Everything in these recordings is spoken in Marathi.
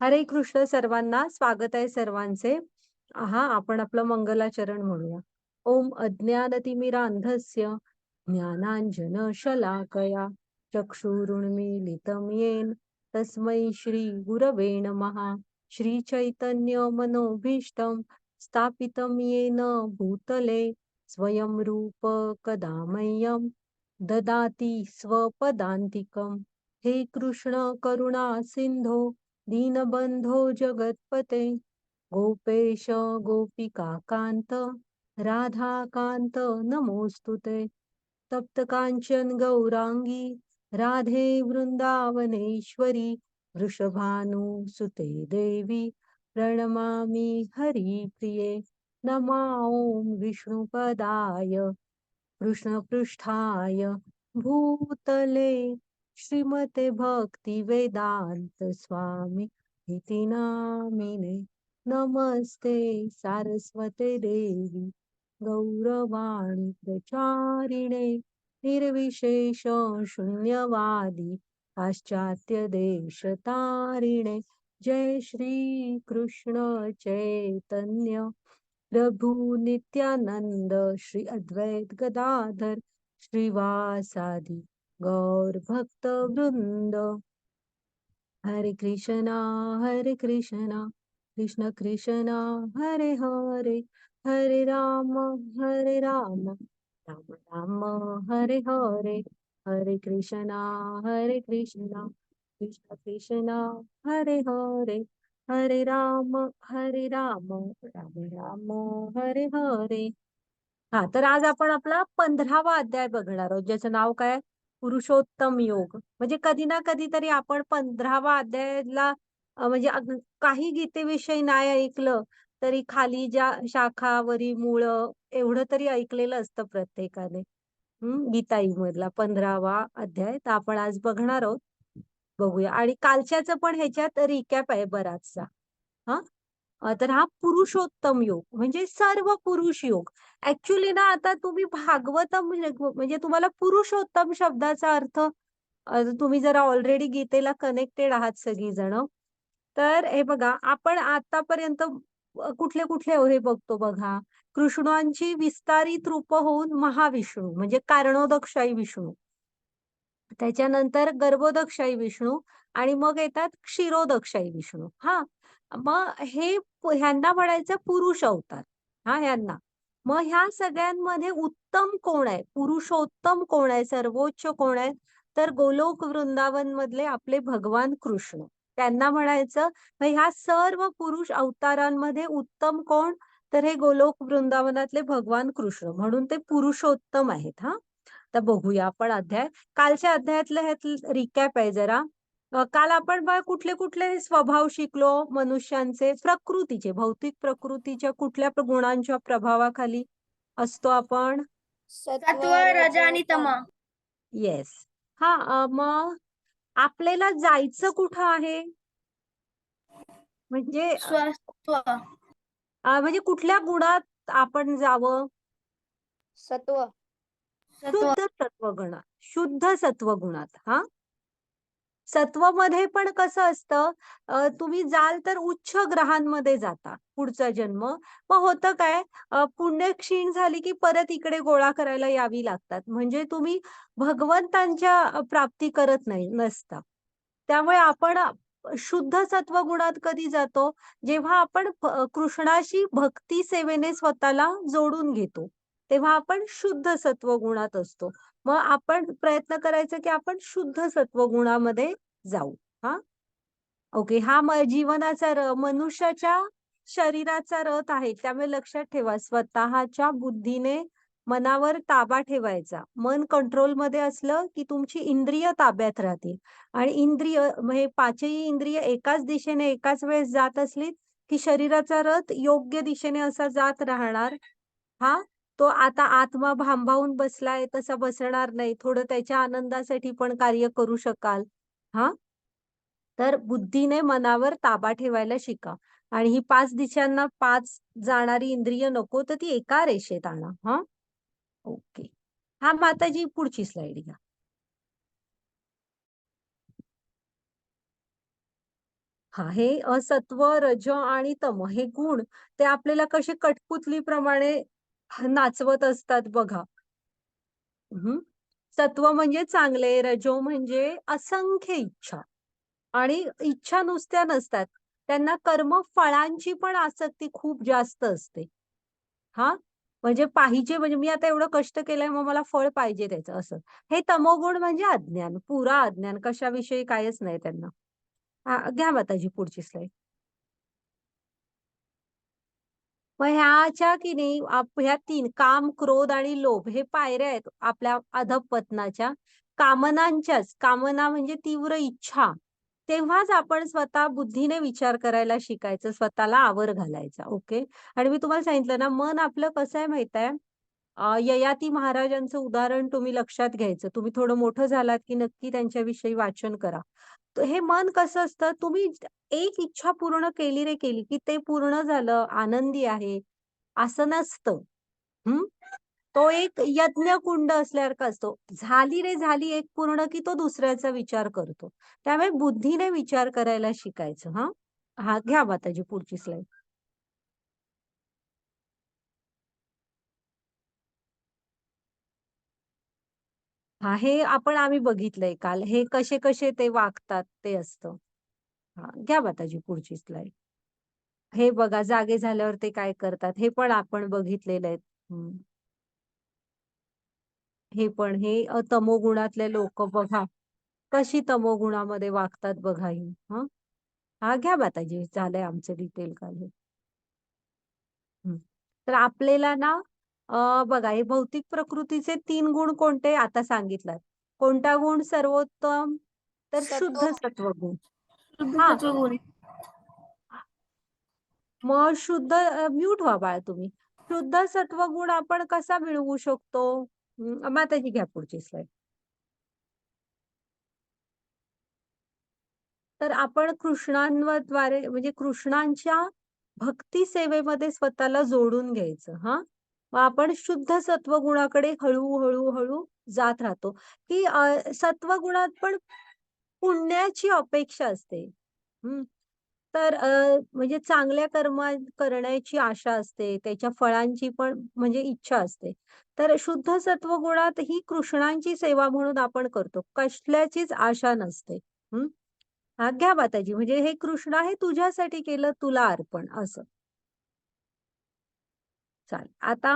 हरे कृष्ण सर्वांना. स्वागत आहे सर्वांचे. आपण आपलं मंगलाचरण म्हणूया. ओम अज्ञानतिमिरांधस्य ज्ञानांजन शलाकया चक्षुरुन्मीलितं येन तस्मै श्री गुरवे नमः. श्री चैतन्य मनोभीष्टं स्थापितं येन भूतले स्वयं रूप कदा मह्यं ददाति स्वपदान्तिकं. हे कृष्ण करुणा सिंधो दीनबंधो जगतपते गोपेश गोपिका कांत राधाकांत नमोस्तुते. तप्त कांचन गौरांगी राधे वृंदावनेश्वरी वृषभानुसुते देवी प्रणमामि हरिप्रिये. नमा ओम विष्णुपदाय कृष्णपृष्ठाय भूतले श्रीमते भक्ती वेदांत स्वामी इति नामिने. नमस्ते सारस्वते देवी गौरवाणी प्रचारिणे निर्विशेष शून्यवादी पाश्चात्य देश तारिणे. जय श्री कृष्ण चैतन्य प्रभु नित्यानंद श्री अद्वैत गदाधर श्रीवासादि गौर भक्त वृंद. हरे कृष्णा कृष्ण कृष्णा हरे हरे हरे राम राम राम हरे हरे. हरे कृष्णा कृष्ण कृष्णा हरे हरे हरे राम राम राम हरे हरे. तर आज आपण आपला 15वा अध्याय बघणार आहोत, ज्याचं नाव काय? पुरुषोत्तम योग. म्हणजे कधी ना कधीतरी आपण 15वा अध्यायाला काही गीतेविषयी नाही ऐकलं तरी खाली ज्या शाखावरी मूळ एवढं तरी ऐकलेलं असतं प्रत्येकाने. गीताई मधला 15वा अध्याय तर आपण आज बघणार आहोत. बघूया. आणि कालच्याचं पण ह्याच्यात रिकॅप आहे बराचसा. हा तर हा पुरुषोत्तम योग म्हणजे सर्व पुरुष योग. ऍक्च्युली ना, आता तुम्ही भागवतम म्हणजे तुम्हाला पुरुषोत्तम शब्दाचा अर्थ तुम्ही जरा ऑलरेडी गीतेला कनेक्टेड आहात सगळीजण, तर हे बघा, आपण आतापर्यंत कुठले कुठले हे बघतो बघा. कृष्णांची विस्तारित रूप होऊन महाविष्णू म्हणजे कारणोदकशाही विष्णू, त्याच्यानंतर गर्भोदकशाही विष्णू, आणि मग येतात क्षीरोदकशाही विष्णू. मग ह्यांना म्हणायचं पुरुष अवतार. ह्यांना मग ह्या सगळ्यांमध्ये उत्तम कोण आहे, पुरुषोत्तम कोण आहे, सर्वोच्च कोण आहे, तर गोलोक वृंदावन मधले आपले भगवान कृष्ण. त्यांना म्हणायचं मग ह्या सर्व पुरुष अवतारांमध्ये उत्तम कोण, तर हे गोलोक वृंदावनातले भगवान कृष्ण, म्हणून ते पुरुषोत्तम आहेत. तर बघूया आपण अध्याय. कालच्या अध्यायातलं हे रिकॅप आहे जरा. काल आपण कुठले कुठले स्वभाव शिकलो मनुष्यांचे, प्रकृतीचे, भौतिक प्रकृतीच्या कुठल्या गुणांच्या प्रभावाखाली असतो आपण? सत्व रज आणि तम. येस. मग आपल्याला जायचं कुठं आहे, म्हणजे स्वस्त्व. म्हणजे कुठल्या गुणात आपण जावं? सत्व. शुद्ध सत्वगुणात. शुद्ध सत्वगुणात. सत्वमध्ये पण कसं असतं, तुम्ही जाल तर उच्च ग्रहांमध्ये जाता पुढचा जन्म. मग होतं काय, पुण्य क्षीण झाली की परत इकडे गोळा करायला यावी लागतात, म्हणजे तुम्ही भगवंतांच्या प्राप्ती करत नसता. त्यामुळे आपण शुद्ध सत्वगुणात कधी जातो, जेव्हा आपण कृष्णाशी भक्ती सेवेने स्वतःला जोडून घेतो, तेव्हा आपण शुद्ध सत्वगुणात असतो. मग आपण प्रयत्न करायचा की आपण शुद्ध सत्वगुणामध्ये जाऊ. ओके. जीवनाचा मनुष्याच्या शरीराचा रथ आहे, त्यामुळे लक्षात ठेवा, स्वतःच्या बुद्धीने मनावर ताबा ठेवायचा. मन कंट्रोलमध्ये असलं की तुमची इंद्रिय ताब्यात राहतील, आणि इंद्रिय म्हणजे पाचही इंद्रिय एकाच दिशेने एकाच वेळेस जात असली की शरीराचा रथ योग्य दिशेने असा जात राहणार. तो आता आत्मा भांबावून बसलाय तसा बसणार नाही, थोडं त्याच्या आनंदासाठी पण कार्य करू शकाल. तर बुद्धीने मनावर ताबा ठेवायला शिका, आणि ही 5 दिशांना 5 जाणारी इंद्रिय नको, तर ती एका रेषेत आणा. ओके. माताजी पुढची स्लाइड घ्या. हा, हे सत्व, रज आणि तम हे गुण ते आपल्याला कसे कठपुतलीप्रमाणे नाचवत असतात बघा. हं. सत्व म्हणजे चांगले, रजो म्हणजे असंख्य इच्छा आणि इच्छा नुसत्या नसतात. त्यांना कर्मफळांची पण आसक्ती खूप जास्त असते. हां, म्हणजे पाहिजे म्हणजे मी आता एवढं कष्ट केलंय मग मला फळ पाहिजे त्याचं असं. हे तमोगुण म्हणजे अज्ञान, पुरा अज्ञान कशाविषयी काहीच नाही त्यांना. घ्या माताजी पुढची स्लाईड. मग ह्याच्या की नाही ह्या 3 काम, क्रोध आणि लोभ हे पायऱ्या आहेत आपल्या अधःपतनाच्या. कामनांच्याच, कामना म्हणजे तीव्र इच्छा. तेव्हाच आपण स्वतः बुद्धीने विचार करायला शिकायचं, स्वतःला आवर घालायचा. ओके. आणि मी तुम्हाला सांगितलं ना, मन आपलं कसं आहे माहित आहे? ययाती महाराजांचं उदाहरण तुम्ही लक्षात घ्यायचं. तुम्ही थोडं मोठं झालात की नक्की त्यांच्याविषयी वाचन करा. तर हे मन कसं असतं, तुम्ही एक इच्छा पूर्ण केली रे केली, की ते पूर्ण झालं, आनंदी आहे, असं नसतं. हं. तो एक यज्ञकुंड असल्यासारखा असतो. झाली रे झाली एक पूर्ण, की तो दुसऱ्याचा विचार करतो. त्यामुळे बुद्धीने विचार करायला शिकायचं हां. हां, घ्या माताजी पुढची स्लाईड. हां, हे आम्ही बघितलंय काल. हे कसे-कसे ते वागतात ते असतं. हां, घ्या माताजी पुढची स्लाईड. हे बघा जागे झाल्यावर ते काय करतात, हे पण आपण बघितलेलं आहे. हं. हे पण तमोगुणातले लोकं बघा, कशी तमोगुणामध्ये वागतात बघा ही. हं. हां, घ्या माताजी झालंय आमचं डिटेल काल हे. हं. तर आपल्याला ना बघा हे भौतिक प्रकृतीचे 3 गुण कोणते आता सांगितलात. कोणता गुण सर्वोत्तम? तर सत्व शुद्ध सत्वगुण. शुद्ध हां, सत्वगुण. मग म्यूट व्हा बाळा तुम्ही. शुद्ध सत्वगुण आपण कसा मिळवू शकतो? माताजी घ्या पुढची स्लाईड. तर आपण कृष्णांद्वारे म्हणजे कृष्णांच्या भक्ती सेवेमध्ये स्वतःला जोडून घ्यायचं हां. मग आपण शुद्ध सत्वगुणाकडे हळू जात राहतो, की सत्वगुणात पण पुण्याची अपेक्षा असते. हं. तर म्हणजे चांगल्या कर्म करण्याची आशा असते, त्याच्या फळांची पण म्हणजे इच्छा असते. तर शुद्ध सत्वगुणात ही कृष्णांची सेवा म्हणून आपण करतो. कसल्याचीच आशा नसते. हं. घ्या माताजी म्हणजे हे कृष्णा हे तुझ्यासाठी केलं तुला अर्पण असं. चालेल. आता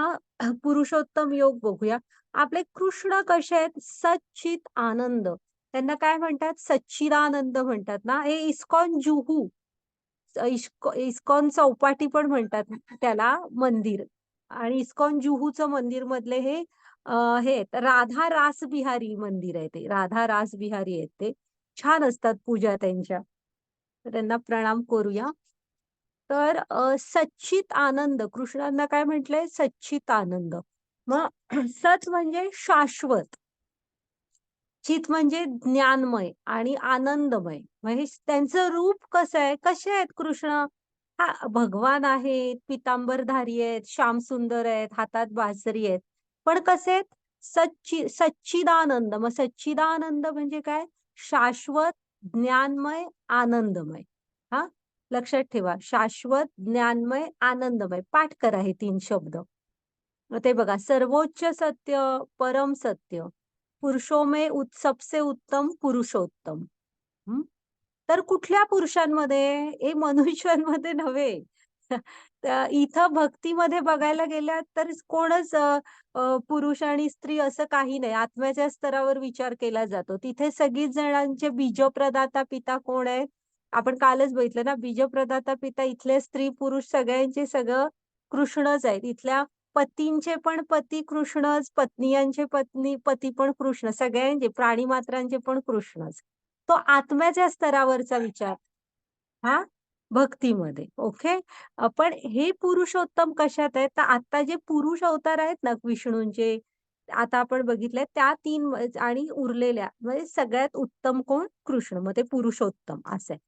पुरुषोत्तम योग बघूया. आपले कृष्ण कसे आहेत? सच्चित आनंद. त्यांना काय म्हणतात? सच्चिदानंद म्हणतात ना. हे इस्कॉन जुहू, इस्कॉन चौपाटी पण म्हणतात त्याला मंदिर. आणि इस्कॉन जुहूचं मंदिर मधले हे आहेत राधा रास बिहारी मंदिर आहे ते. राधा रास बिहारी आहेत ते. छान असतात पूजा त्यांच्या. तर त्यांना प्रणाम करूया. तर सच्चित आनंद कृष्णांना काय म्हटलंय? सच्चित आनंद. मग सच म्हणजे शाश्वत. चित म्हणजे ज्ञानमय आणि आनंदमय. म्हणजे त्यांचं रूप कसं आहे? कसे आहेत कृष्ण? भगवान आहेत, पितांबरधारी आहेत, श्यामसुंदर आहेत, हातात बासरी आहेत. पण कसे आहेत? सच्चिदानंद. मग सच्चिदानंद म्हणजे काय? शाश्वत, ज्ञानमय, आनंदमय. हां, लक्षात ठेवा. शाश्वत, ज्ञानमय, आनंदमय. पाठ करा हे 3 शब्द. मग ते बघा सर्वोच्च सत्य, परम सत्य, सबसे उत्तम पुरुषोत्तम. हं. तर कुठल्या पुरुषांमध्ये? हे मनुष्यांमध्ये नव्हे. तर इथं भक्तीमध्ये बघायला गेल्यात तर कोणच पुरुष आणि स्त्री असं काही नाही. आत्म्याच्या स्तरावर विचार केला जातो. तिथे सगळीच जणांचे बीजप्रदाता पिता कोण आहेत? आपण कालच बघितलं ना, बीजप्रदाता पिता इथले स्त्री-पुरुष सगळ्यांचे सगळं कृष्णच आहेत. इथल्या पतींचे पण पती कृष्णच, पत्नीयांचे पती पण कृष्ण, सगळ्यांचे प्राणीमात्रांचे पण कृष्णच. तो आत्म्याच्या स्तरावरचा विचार. हां, भक्तीमध्ये. ओके. पण हे पुरुषोत्तम कशात आहेत? तर आता जे पुरुष अवतार आहेत ना विष्णूंचे, आता आपण बघितलंय त्या 3 आणि उरलेल्या म्हणजे सगळ्यात उत्तम कोण? कृष्ण. मग ते पुरुषोत्तम असं आहे.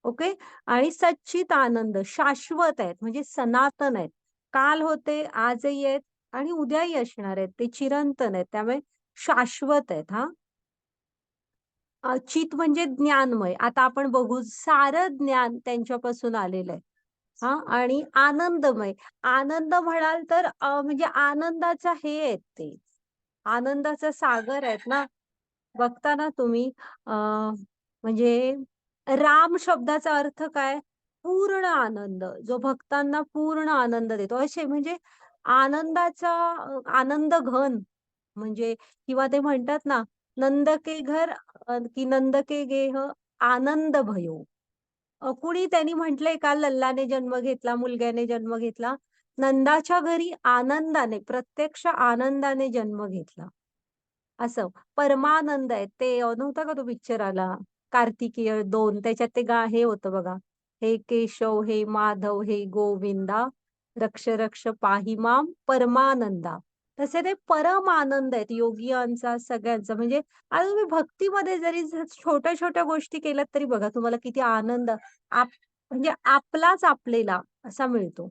ओके. आणि सच्चित आनंद शाश्वत आहेत म्हणजे सनातन आहेत. काल होते, आजही आहेत आणि उद्याही असणार आहेत. ते चिरंतन आहेत. त्यामुळे शाश्वत आहेत हां. चित म्हणजे ज्ञानमय. आता आपण बघू सारं ज्ञान त्यांच्यापासून आलेलं आहे. हां आणि आनंदमय. आनंद म्हणाल तर म्हणजे आनंदाचा हे आहेत ते. आनंदाचा सागर आहेत ना. बघता ना तुम्ही म्हणजे राम शब्दाचा अर्थ काय? पूर्ण आनंद. जो भक्तांना पूर्ण आनंद देतो. असे म्हणजे आनंदाचा आनंद घन म्हणजे किंवा ते म्हणतात ना, नंद के घर की नंद के गेह आनंद भयो. कुणी त्यांनी म्हटलंय का लल्लाने जन्म घेतला, मुलग्याने जन्म घेतला. नंदाच्या घरी आनंदाने, प्रत्यक्ष आनंदाने जन्म घेतला. असं. परमानंद आहे. ते नव्हता का तो पिक्चर आला, कार्तिकेय 2 त्याच्यात ते हे होतं बघा. हे केशव, हे माधव, हे गोविंदा, रक्ष रक्ष पाही माम परमानंदा. तसे ते परम आनंद आहेत योगियांचा सगळ्यांचा. म्हणजे आता तुम्ही भक्तीमध्ये जरी छोट्या-छोट्या गोष्टी केल्यात तरी बघा तुम्हाला किती आनंद म्हणजे आपलाच आपलेला असा मिळतो.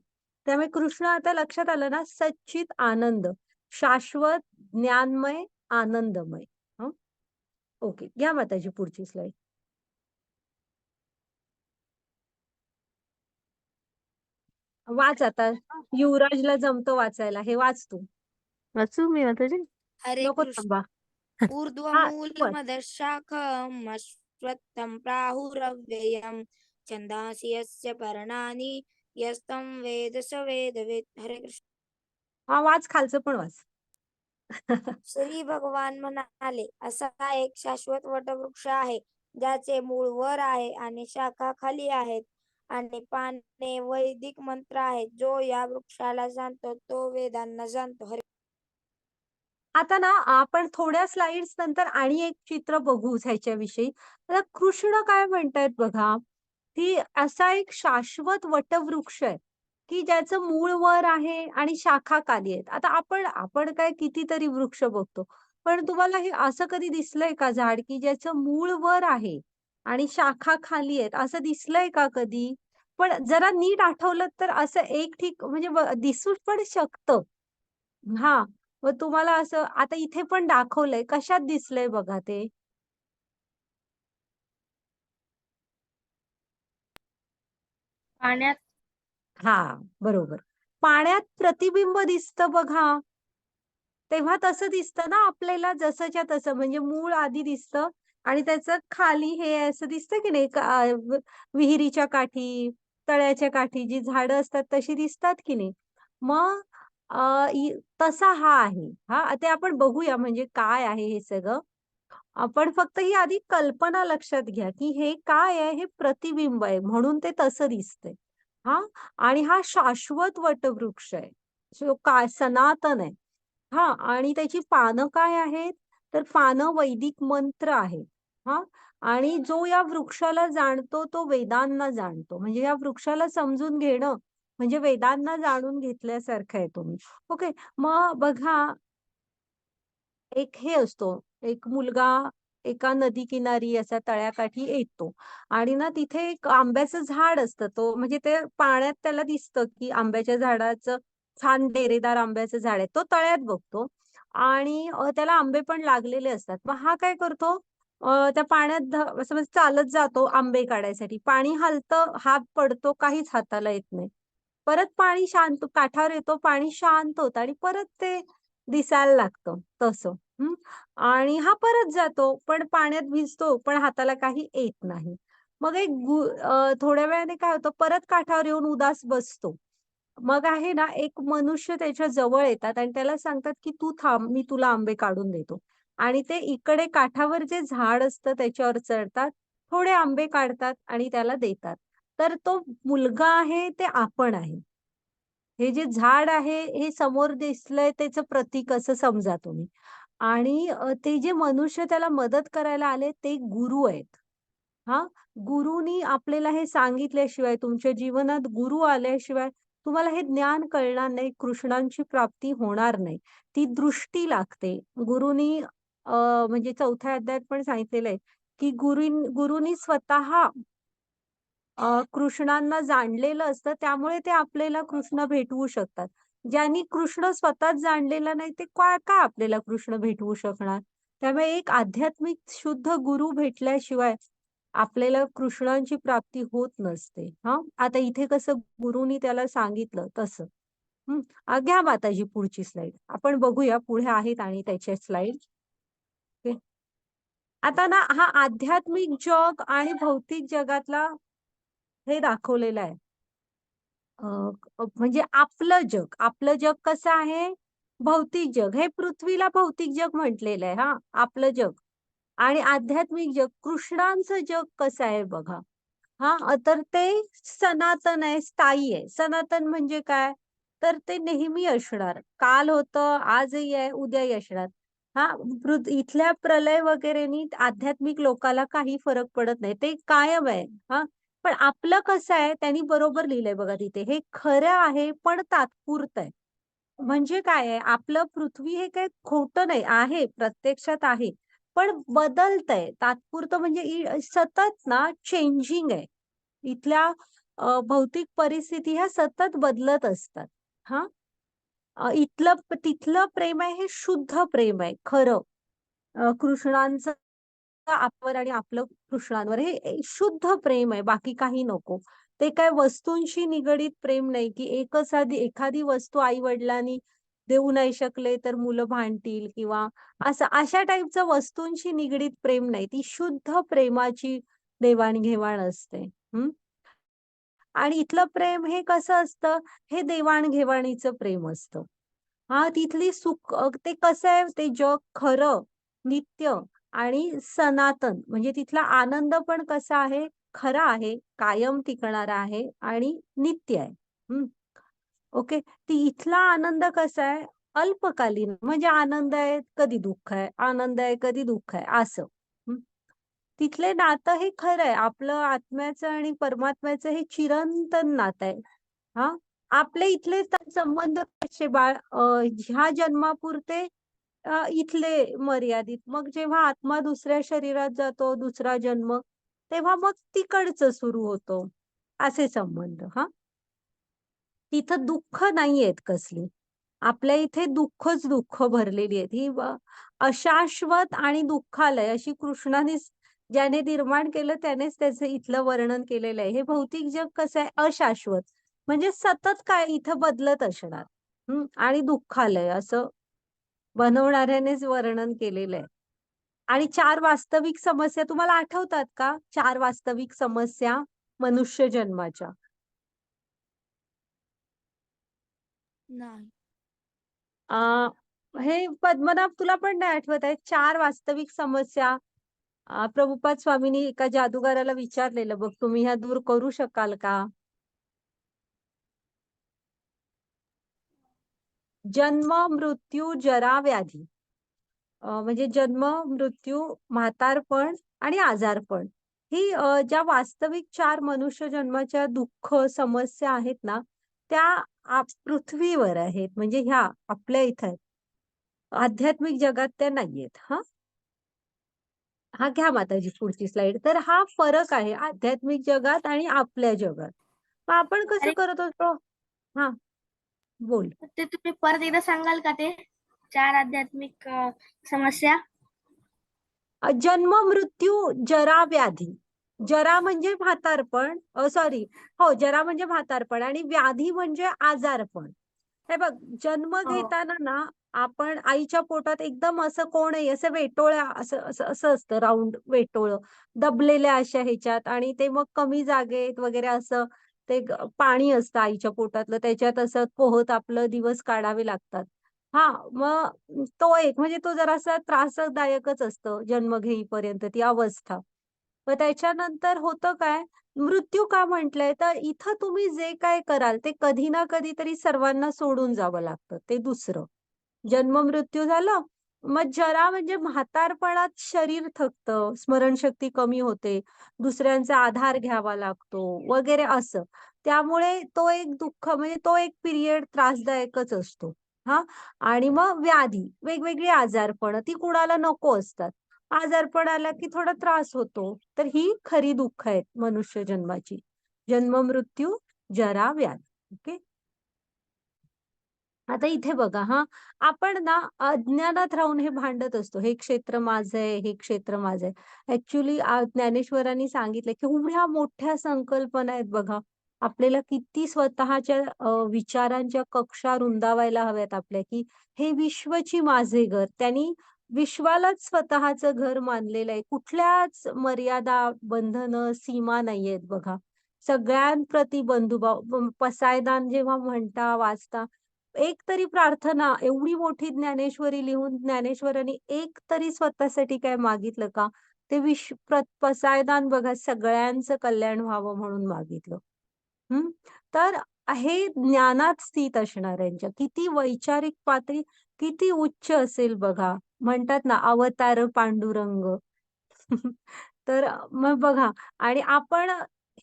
त्यामुळे कृष्ण आता लक्षात आलं ना, सच्चित आनंद, शाश्वत, ज्ञानमय, आनंदमय. हं. ओके. घ्या माताजी पुढची स्लाईड. वाच आता. युवराजला जमतं वाचायला. हे वाच तू. वाचू मी माताजी? हरे नको कृष्ण. थांबा. हां, तू वाच. ऊर्ध्वमूलमदशाखम् अश्वत्थं प्राहुरव्ययम् छन्दांसि यस्य पर्णानि यस्तं वेद स वेदवित्. हरे कृष्ण. वाच खालचं पण वाच. श्री भगवान म्हणाले, असा एक शाश्वत वटवृक्ष आहे ज्याचे मूळ वर आहे आणि शाखा खाली आहेत आणि पाने वैदिक मंत्र आहेत. जो या वृक्षाला जाणतो तो वेदांना जाणतो. हरे. आता ना आपण थोड्या स्लाइड्स नंतर आणि एक चित्र बघू ह्याच्याविषयी. आता कृष्ण काय म्हणतायत बघा, की असा एक शाश्वत वटवृक्ष आहे, की ज्याचं मूळ वर आहे आणि शाखा खाली आहेत. आता आपण आपण काय कितीतरी वृक्ष बघतो. पण तुम्हाला हे असं कधी दिसलंय का झाड, की ज्याचं मूळ वर आहे आणि शाखा खाली आहेत, असं दिसलंय का कधी? पण जरा नीट आठवलं तर असं एक ठीक म्हणजे दिसू पण शकतं. हां. मग तुम्हाला असं आता इथे पण दाखवलंय. कशात दिसलंय बघा ते? पाण्यात. हां, बरोबर. पाण्यात प्रतिबिंब दिसतं बघा. तेव्हा तसं दिसतं ना आपल्याला जसंच्या तसं. म्हणजे मूळ आधी दिसतं आणि त्याचं खाली हे असं दिसतं की नाही विहिरीच्या काठी, तळ्याच्या काठी जी झाडं असतात तशी दिसतात की नाही. मग अ, इ तसा हा आहे. हां, ते आपण बघूया म्हणजे काय आहे हे सगळं. आपण फक्त ही आधी कल्पना लक्षात घ्या, की हे काय आहे? हे प्रतिबिंब आहे म्हणून ते तसं दिसतंय. हां आणि हा शाश्वत वटवृक्ष आहे. जो काय सनातन आहे. हां आणि त्याची पानं काय आहेत? तर पानं वैदिक मंत्र आहेत. हां आणि जो या वृक्षाला जाणतो तो वेदांना जाणतो. म्हणजे या वृक्षाला समजून घेणं म्हणजे वेदांना जाणून घेतल्यासारखं आहे तुम्ही. ओके. मग बघा एक हे असतो, एक मुलगा एका नदी किनारी असा तळ्याकाठी येतो आणि ना तिथे एक आंब्याचं झाड असतं. तो म्हणजे ते पाण्यात त्याला दिसतं, की आंब्याच्या झाडाचं छान डेरेदार आंब्याचं झाड आहे. तो तळ्यात बघतो आणि त्याला आंबे पण लागलेले असतात. मग हा काय करतो त्या पाण्यात असं म्हणजे चालत जातो आंबे काढायसाठी. पाणी हलतं, हात पडतो, काहीच हाताला येत नाही. परत पाणी शांत काठावर येतो, पाणी शांत होतं आणि परत ते दिसायला लागतं तसं. हं. आणि हा परत जातो, पण पाण्यात भिजतो, पण हाताला काही येत नाही. मग थोड्या वेळाने काय होतं, परत काठावर येऊन उदास बसतो. मग आहे ना, एक मनुष्य त्याच्या जवळ येतात आणि त्याला सांगतात, की "तू थांब, मी तुला आंबे काढून देतो." आणि ते इकडे काठावर जे झाड असतं त्याच्यावर चढतात, थोडे आंबे काढतात आणि त्याला देतात. तर तो मुलगा आहे ते आपण आहे. हे जे झाड आहे, हे समोर दिसलंय त्याचं प्रतीक असं समजा तुम्ही. आणि ते जे मनुष्य त्याला मदत करायला आले ते गुरु आहेत. हां, गुरुनी आपल्याला हे सांगितल्याशिवाय तुमच्या जीवनात गुरु आल्याशिवाय तुम्हाला हे ज्ञान कळणार नाही, कृष्णांची प्राप्ती होणार नाही. ती दृष्टी लागते. गुरुनी म्हणजे 4थ्या अध्यायात पण सांगितलेलं आहे, की गुरुनी स्वतः कृष्णांना जाणलेलं असतं, त्यामुळे ते आपल्याला कृष्ण भेटवू शकतात. ज्यांनी कृष्ण स्वतःच जाणलेला नाही, ते काय काय आपल्याला कृष्ण भेटवू शकणार? त्यामुळे एक आध्यात्मिक शुद्ध गुरु भेटल्याशिवाय आपल्याला कृष्णांची प्राप्ती होत नसते. हा, आता इथे कसं गुरुनी त्याला सांगितलं तसं. घ्या माताजी पुढची स्लाइड. आपण बघूया पुढे आहेत आणि त्याच्या स्लाइड. आता ना हा आध्यात्मिक जग आणि भौतिक जगातला हे दाखवलेलं आहे. म्हणजे आपलं जग कसं आहे? भौतिक जग. हे पृथ्वीला भौतिक जग म्हटलेलं आहे. हा, आपलं जग. आणि आध्यात्मिक जग, कृष्णांचं जग कसं आहे बघा. हा, तर ते सनातन आहे, स्थायी आहे. सनातन म्हणजे काय? तर ते नेहमी असणार. काल होतं, आजही आहे, उद्याही असणार. हा, इथल्या प्रलय वगैरेनी आध्यात्मिक लोकाला काही फरक पडत नाही. ते कायम आहे. हा, पण आपलं कसं आहे, त्यांनी बरोबर लिहिलंय बघा तिथे. हे खरं आहे, पण तात्पुरतं आहे. म्हणजे काय आहे, आपलं पृथ्वी हे काही खोटं नाही आहे, प्रत्यक्षात आहे. पण बदलतंय. तात्पुरतं म्हणजे सतत ना चेंजिंग आहे. इथल्या भौतिक परिस्थिती ह्या सतत बदलत असतात. हा, तिथलं प्रेम आहे हे शुद्ध प्रेम आहे, खरं. कृष्णांचं आपवर आणि आपलं कृष्णांवर हे शुद्ध प्रेम आहे, बाकी काही नको. ते काय वस्तूंशी निगडीत प्रेम नाही, की एखादी वस्तू आई वडिलांनी देऊ नाही शकले तर मुलं भांडतील किंवा असं अशा टाईपचं वस्तूंशी निगडीत प्रेम नाही. ती शुद्ध प्रेमाची देवाणघेवाण असते. आणि इथलं प्रेम हे कसं असतं? हे देवाणघेवाणीचं प्रेम असतं. हा, तिथली सुख ते कसं आहे, ते जग खरं, नित्य आणि सनातन. म्हणजे तिथला आनंद पण कसा आहे? खरा आहे, कायम टिकणारा आहे आणि नित्य आहे. ओके. ती इथला आनंद कसा आहे? अल्पकालीन. म्हणजे आनंद आहे, कधी दुःख आहे, आनंद आहे, कधी दुःख आहे, असं. तिथले नातं हे खरं आहे. आपलं आत्म्याचं आणि परमात्म्याचं हे चिरंतन नातं आहे. हा, आपले इथले संबंध कसे बाळ, ह्या जन्मापुरते इथले मर्यादित. मग जेव्हा आत्मा दुसऱ्या शरीरात जातो, दुसरा जन्म, तेव्हा मग तिकडचं सुरू होतो, असे संबंध. हा, तिथं दुःख नाहीयेत कसली. आपल्या इथे दुःखच दुःख भरलेली आहेत. ही अशाश्वत आणि दुःखालय अशी कृष्णाने ज्याने निर्माण केलं त्यानेच त्याचं इथलं वर्णन केलेलं आहे. हे भौतिक जग कसं आहे? अशाश्वत. म्हणजे सतत काय इथं बदलत असणार. आणि दुःखालय असं बनवणाऱ्यानेच वर्णन केलेलं आहे. आणि 4 वास्तविक समस्या तुम्हाला आठवतात का? 4 वास्तविक समस्या मनुष्य जन्माच्या. नाही. अ, हे पद्मनाभ तुला पण नाही आठवत आहे? 4 वास्तविक समस्या प्रभुपाद स्वामींनी एका जादूगाराला विचारलेलं बघ, तुम्ही ह्या दूर करू शकाल का? जन्म, मृत्यू, जरा, व्याधी. म्हणजे जन्म, मृत्यू, म्हातारपण आणि आजारपण. ही ज्या वास्तविक 4 मनुष्य जन्माच्या दुःख समस्या आहेत ना, त्या पृथ्वीवर आहेत. म्हणजे ह्या आपल्या इथं आहेत. आध्यात्मिक जगात त्या नाहीयेत. हा, हा, घ्या माताजी पुढची स्लाइड. तर हा फरक आहे आध्यात्मिक जगात आणि आपल्या जगात. मग आपण कसं अरे करत असतो? हा, बोल. ते तुम्ही परत एकदा सांगाल का ते 4 आध्यात्मिक समस्या? जन्म, मृत्यू, जरा, व्याधी. जरा म्हणजे म्हातारपण, सॉरी, हो, जरा म्हणजे म्हातारपण आणि व्याधी म्हणजे आजारपण. हे बघ, जन्म हो. घेताना ना आपण आईच्या पोटात एकदम असं कोणही असं वेटोळ्या असं असं असं असतं, राऊंड वेटोळ दबलेल्या अशा ह्याच्यात. आणि ते मग कमी जागेत वगैरे असं ते पाणी असतं आईच्या पोटातलं, त्याच्यात असं पोहत आपलं दिवस काढावे लागतात. हा, मग तो एक म्हणजे तो जरासा त्रासदायकच असतो जन्म घेईपर्यंत ती अवस्था. मग त्याच्यानंतर होतं काय? मृत्यू का म्हटलंय? तर इथं तुम्ही जे काय कराल ते कधी ना कधीतरी सर्वांना सोडून जावं लागतं, ते दुसरं. जन्म मृत्यू झालं. मग जरा म्हणजे म्हातारपणात शरीर थकतं, स्मरणशक्ती कमी होते, दुसऱ्यांचा आधार घ्यावा लागतो वगैरे असं. त्यामुळे तो एक दुःख म्हणजे तो एक पिरियड त्रासदायकच असतो. हा, आणि मग व्याधी, वेगवेगळी आजारपण ती कुणाला नको असतात. आजारपण आला की थोडा त्रास होतो. तर ही खरी दुःख आहेत मनुष्य जन्माची. जन्म, मृत्यू, जरा, व्याधी. ओके. आता इथे बघा हां, आपण ना अज्ञानात राहून हे भांडत असतो. हे क्षेत्र माझं आहे, हे क्षेत्र माझं आहे. ॲक्चुअली ज्ञानेश्वरांनी सांगितलं, की एवढ्या मोठ्या संकल्पना आहेत बघा. आपल्याला किती स्वतःच्या विचारांच्या कक्षा रुंदावायला हव्यात आपल्या, की हे विश्वची माझे घर. त्यांनी विश्वालाच स्वतःचं घर मानलेलं आहे. कुठल्याच मर्यादा, बंधनं, सीमा नाहीयेत बघा. सगळ्यांप्रती बंधुभाव. पसायदान जेव्हा म्हणता, वाचता एक तरी प्रार्थना एवढी मोठी ज्ञानेश्वरी लिहून ज्ञानेश्वरांनी एक तरी स्वतःसाठी काय मागितलं का? ते पसायदान बघा सगळ्यांचं कल्याण व्हावं म्हणून मागितलं. हं. तर हे ज्ञानात स्थित असणाऱ्यांच्या किती वैचारिक पातळी किती उच्च असेल बघा. म्हणतात ना अवतार पांडुरंग. तर मग बघा आणि आपण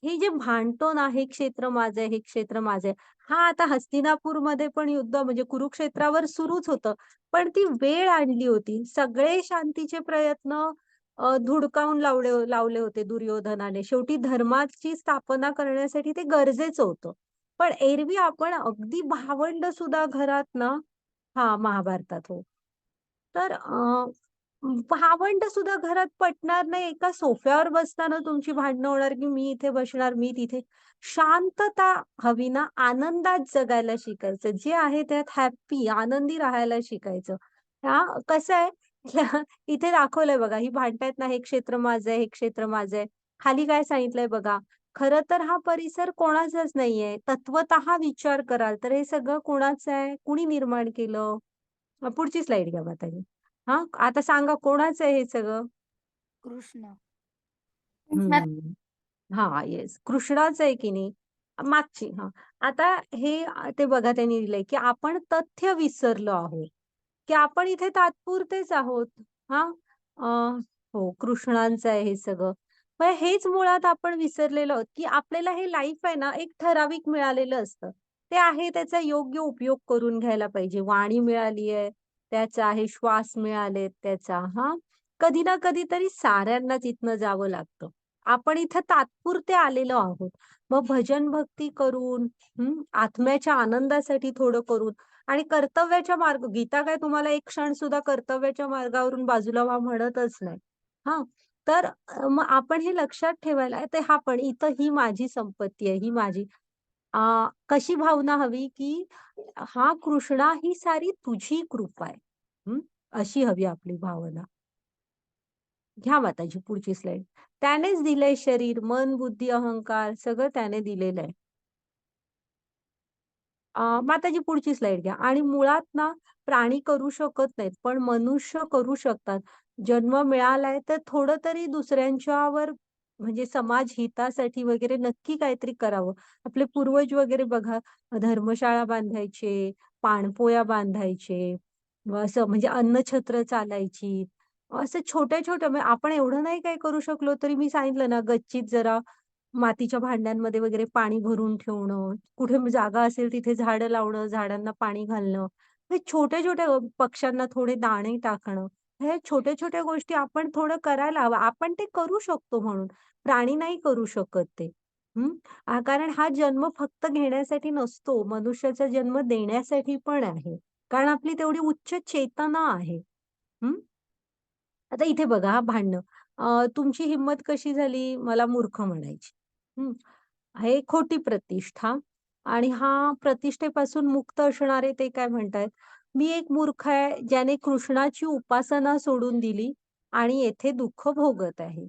हे जे भांडतो ना, हे क्षेत्र माझं आहे, हे क्षेत्र माझं आहे. हां, आता हस्तिनापूरमध्ये पण युद्ध म्हणजे कुरुक्षेत्रावर सुरूच होतं. पण ती वेळ आणली होती. सगळे शांतीचे प्रयत्न धुडकावून लावले होते दुर्योधनाने. शेवटी धर्माची स्थापना करण्यासाठी ते गरजेचं होतं. पण एरवी आपण अगदी भावंड सुद्धा घरात ना हां, महाभारतात हो. तर भावंड सुद्धा घरात पटणार नाही. एका सोफ्यावर बसताना तुमची भांडणं होणार, की मी इथे बसणार, मी तिथे. शांतता हवी ना, आनंदात जगायला शिकायचं. जे आहे त्यात हॅपी, आनंदी राहायला शिकायचं. हां, कसं आहे, इथे दाखवलंय बघा, ही भांडतायत ना, हे क्षेत्र माझं आहे, हे क्षेत्र माझं आहे. खाली काय सांगितलंय बघा, खरं तर हा परिसर कोणाचाच नाहीये. तत्वतः विचार कराल तर हे सगळं कोणाचं आहे? कुणी निर्माण केलं? पुढची स्लाईड घ्या माताजी. हां, आता सांगा कोणाचं आहे हे सगळं? कृष्ण. हं. हां, येस. कृष्णाचं आहे की नाही? मागची हां. आता हे ते बघा त्यांनी दिलंय, की आपण तथ्य विसरलो आहोत, की आपण इथे तात्पुरतेच आहोत. हां. अ, हो, कृष्णांचं आहे हे सगळं. मग हेच मुळात आपण विसरलेलो आहोत, की आपल्याला हे लाईफ आहे ना, एक ठराविक मिळालेलं असतं. ते आहे त्याचा योग्य उपयोग करून घ्यायला पाहिजे. वाणी मिळाली आहे, त्याचा आहे श्वास मिळालेत त्याचा हां. कधी ना कधीतरी साऱ्यांनाच इथनं जावं लागतं. आपण इथं तात्पुरते आलेलो आहोत. मग भजन भक्ती करून, आत्म्याच्या आनंदासाठी थोडं करून आणि कर्तव्याच्या मार्ग गीता काय तुम्हाला एक क्षण सुद्धा कर्तव्याच्या मार्गावरून बाजूला व्हा म्हणतच नाही. हां, तर मग आपण हे लक्षात ठेवायला ते हां, पण इथं ही माझी संपत्ती आहे, ही माझी. कशी भावना हवी, की "हा कृष्णा, ही सारी तुझी कृपा आहे." हं, अशी हवी आपली भावना. घ्या माताजी पुढची स्लाईड. त्यानेच दिलंय शरीर, मन, बुद्धी, अहंकार सगळं त्याने दिलेलं आहे. माताजी पुढची स्लाईड घ्या आणि मुळात ना प्राणी करू शकत नाहीत, पण मनुष्य करू शकतात. जन्म मिळालाय तर थोडं तरी दुसऱ्यांच्यावर म्हणजे समाज हितासाठी वगैरे नक्की काहीतरी करावं. आपले पूर्वज वगैरे बघा धर्मशाळा बांधायचे, पाणपोया बांधायचे, असं म्हणजे अन्नछत्र चालायची. असं छोट्या-छोट्या म्हणजे आपण एवढं नाही काही करू शकलो तरी मी सांगितलं ना गच्चीत जरा मातीच्या भांड्यांमध्ये वगैरे पाणी भरून ठेवणं, कुठे जागा असेल तिथे झाडं लावणं, झाडांना पाणी घालणं. हे छोट्या-छोट्या पक्ष्यांना थोडे दाणे टाकणं. हे छोट्या-छोट्या गोष्टी आपण थोडं करायला हवं. आपण ते करू शकतो म्हणून. प्राणी नाही करू शकत ते. हं. कारण हा जन्म फक्त घेण्यासाठी नसतो, मनुष्याचा जन्म देण्यासाठी पण आहे. कारण आपली तेवढी उच्च चेतना आहे. हं. आता इथे बघा हां, भांडणं. तुमची हिंमत कशी झाली मला मूर्ख म्हणायची. हं. हे खोटी प्रतिष्ठा आणि हा प्रतिष्ठेपासून मुक्त असणारे ते काय म्हणतायत, "मी एक मूर्ख आहे, ज्याने कृष्णाची उपासना सोडून दिली आणि येथे दुःख भोगत आहे."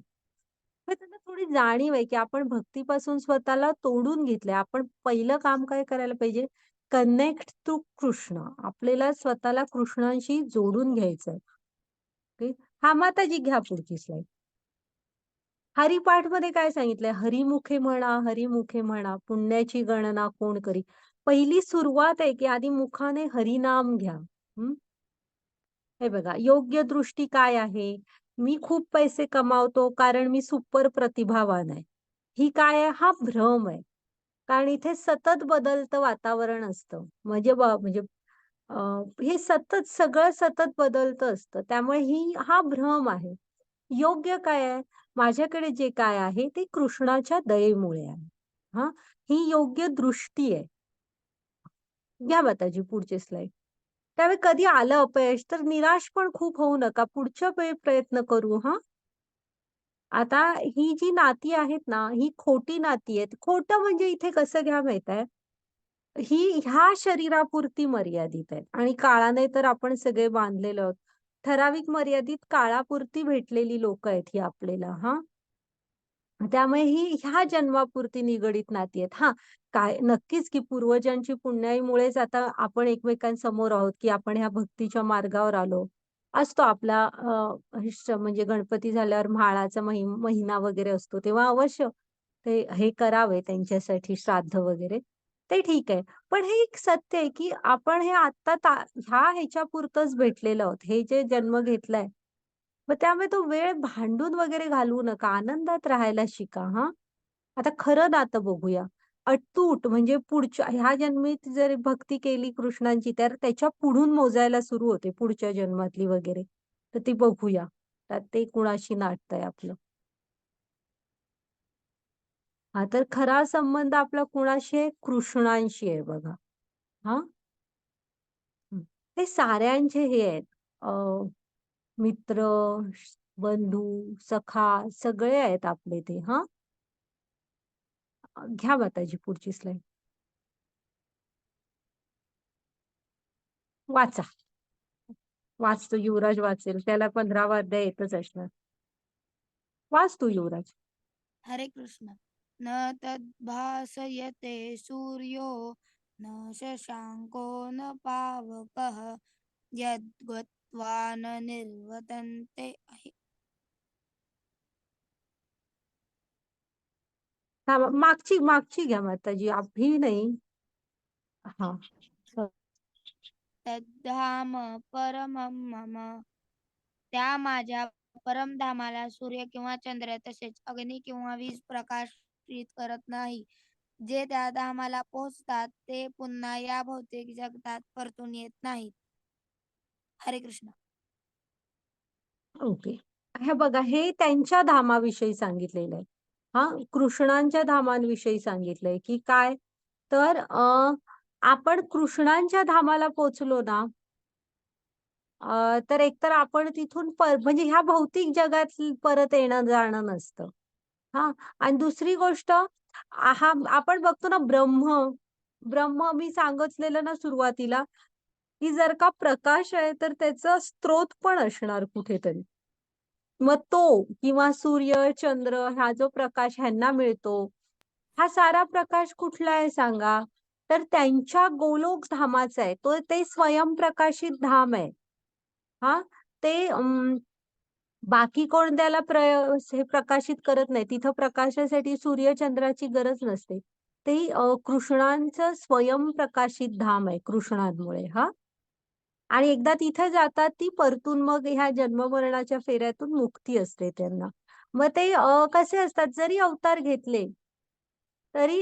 तर त्यांना थोडी जाणीव आहे, की आपण भक्तीपासून स्वतःला तोडून घेतलंय. आपण पहिलं काम काय करायला पाहिजे, कनेक्ट टू कृष्ण. आपल्याला स्वतःला कृष्णाशी जोडून घ्यायचंय. ओके. हां, माताजी घ्या पुढची स्लाईड. हरिपाठमध्ये काय सांगितलंय? हरिमुखे म्हणा, हरिमुखे म्हणा, पुण्याची गणना कोण करी. पहिली सुरुवात आहे, की आधी मुखाने हरिनाम घ्या. हं. हे बघा, योग्य दृष्टी काय आहे? मी खूप पैसे कमावतो कारण मी सुपर प्रतिभावान आहे. ही काय आहे? हा भ्रम आहे. कारण इथे सतत बदलतं वातावरण असतं. म्हणजे अ, हे सतत सगळं सतत बदलतं असतं. त्यामुळे हा भ्रम आहे. योग्य काय आहे? माझ्याकडे जे काय आहे ते कृष्णाच्या दयेमुळे आहे. हां, ही योग्य दृष्टी आहे. घ्या माताजी पुढचे स्लाइड. त्यावेळी कधी आलं अपयश तर निराश पण खूप होऊ नका. पुढच्या वेळी प्रयत्न करू हा. आता ही जी नाती आहेत ना, ही खोटी नाती आहेत. खोटं म्हणजे इथे कसं घ्या माहितीये, ही ह्या शरीरापुरती मर्यादित आहेत आणि काळाने तर आपण सगळे बांधलेलो आहोत. ठराविक मर्यादित काळापुरती भेटलेली लोक आहेत ही आपल्याला हा. त्यामुळे ही ह्या जन्मापुरती निगडीत नाती आहेत. हां, काय नक्कीच की पूर्वजांची पुण्याईमुळेच आता आपण एकमेकांसमोर आहोत, की आपण ह्या भक्तीच्या मार्गावर आलो. असतो आपला म्हणजे गणपती झाल्यावर म्हाळाचा महिना वगैरे असतो, तेव्हा अवश्य ते हे करावे त्यांच्यासाठी श्राद्ध वगैरे. ते ठीक आहे. पण हे एक सत्य आहे, की आपण हे आत्ता ह्या ह्याच्यापुरतंच भेटलेलो आहोत. हे जे जन्म घेतलाय मग त्यामुळे तो वेळ भांडून वगैरे घालवू नका. आनंदात राहायला शिका हां. आता खरं नातं बघूया. अतूट म्हणजे पुढच्या ह्या जन्मीत जर भक्ती केली कृष्णांची, तर त्याच्या पुढून मोजायला सुरू होते पुढच्या जन्मातली वगैरे. तर ती बघूया. तर ते कुणाशी नाटतंय आपलं. हां, तर खरा संबंध आपला कुणाशी आहे? कृष्णांशी आहे बघा. हां. हं. हे साऱ्यांचे हे आहेत. मित्र, बंधू, सखा सगळे आहेत आपले ते हां. घ्या माताजी पुढची स्लाईड. वाचा. वाच युवराज वाचेल. त्याला 15वा अध्याय येतच असणार. वाच युवराज. हरे कृष्ण. न तद्भासयते सूर्यो न शशांको न पावकः यद्गत्वा न निर्वतन्ते. थांबा, मागची घ्या माताजी. अभी नाही. हां. तद्धाम परमं मम. त्या माझ्या परमधामाला सूर्य किंवा चंद्र तसेच अग्नी किंवा वीज प्रकाशित करत नाही. जे त्या धामाला पोहोचतात ते पुन्हा या भौतिक जगतात परतून येत नाहीत. हरे कृष्ण. ओके. हे बघा हे त्यांच्या धामाविषयी सांगितलेलं आहे. हां, कृष्णांच्या धामांविषयी सांगितलंय, की काय तर आपण कृष्णांच्या धामाला पोहोचलो ना, तर एकतर आपण तिथून म्हणजे ह्या भौतिक जगात परत येणं-जाणं नसतं. हां, आणि दुसरी गोष्ट आपण बघतो ना ब्रह्म मी सांगितलेलं ना सुरुवातीला, की जर का प्रकाश आहे तर त्याचा स्रोत पण असणार कुठेतरी. मग तो किंवा सूर्य, चंद्र हा जो प्रकाश ह्यांना मिळतो, हा सारा प्रकाश कुठला आहे सांगा? तर त्यांच्या गोलोक धामाचा आहे. ते स्वयंप्रकाशित धाम आहे. हां, ते बाकी कोण त्याला हे प्रकाशित करत नाही. तिथं प्रकाशासाठी सूर्य-चंद्राची गरज नसते. ते कृष्णांचं स्वयंप्रकाशित धाम आहे कृष्णांमुळे हां. आणि एकदा तिथे जातात ती परतून मग ह्या जन्म-मरणाच्या फेऱ्यातून मुक्ती असते त्यांना. मग ते कसे असतात जरी अवतार घेतले, तरी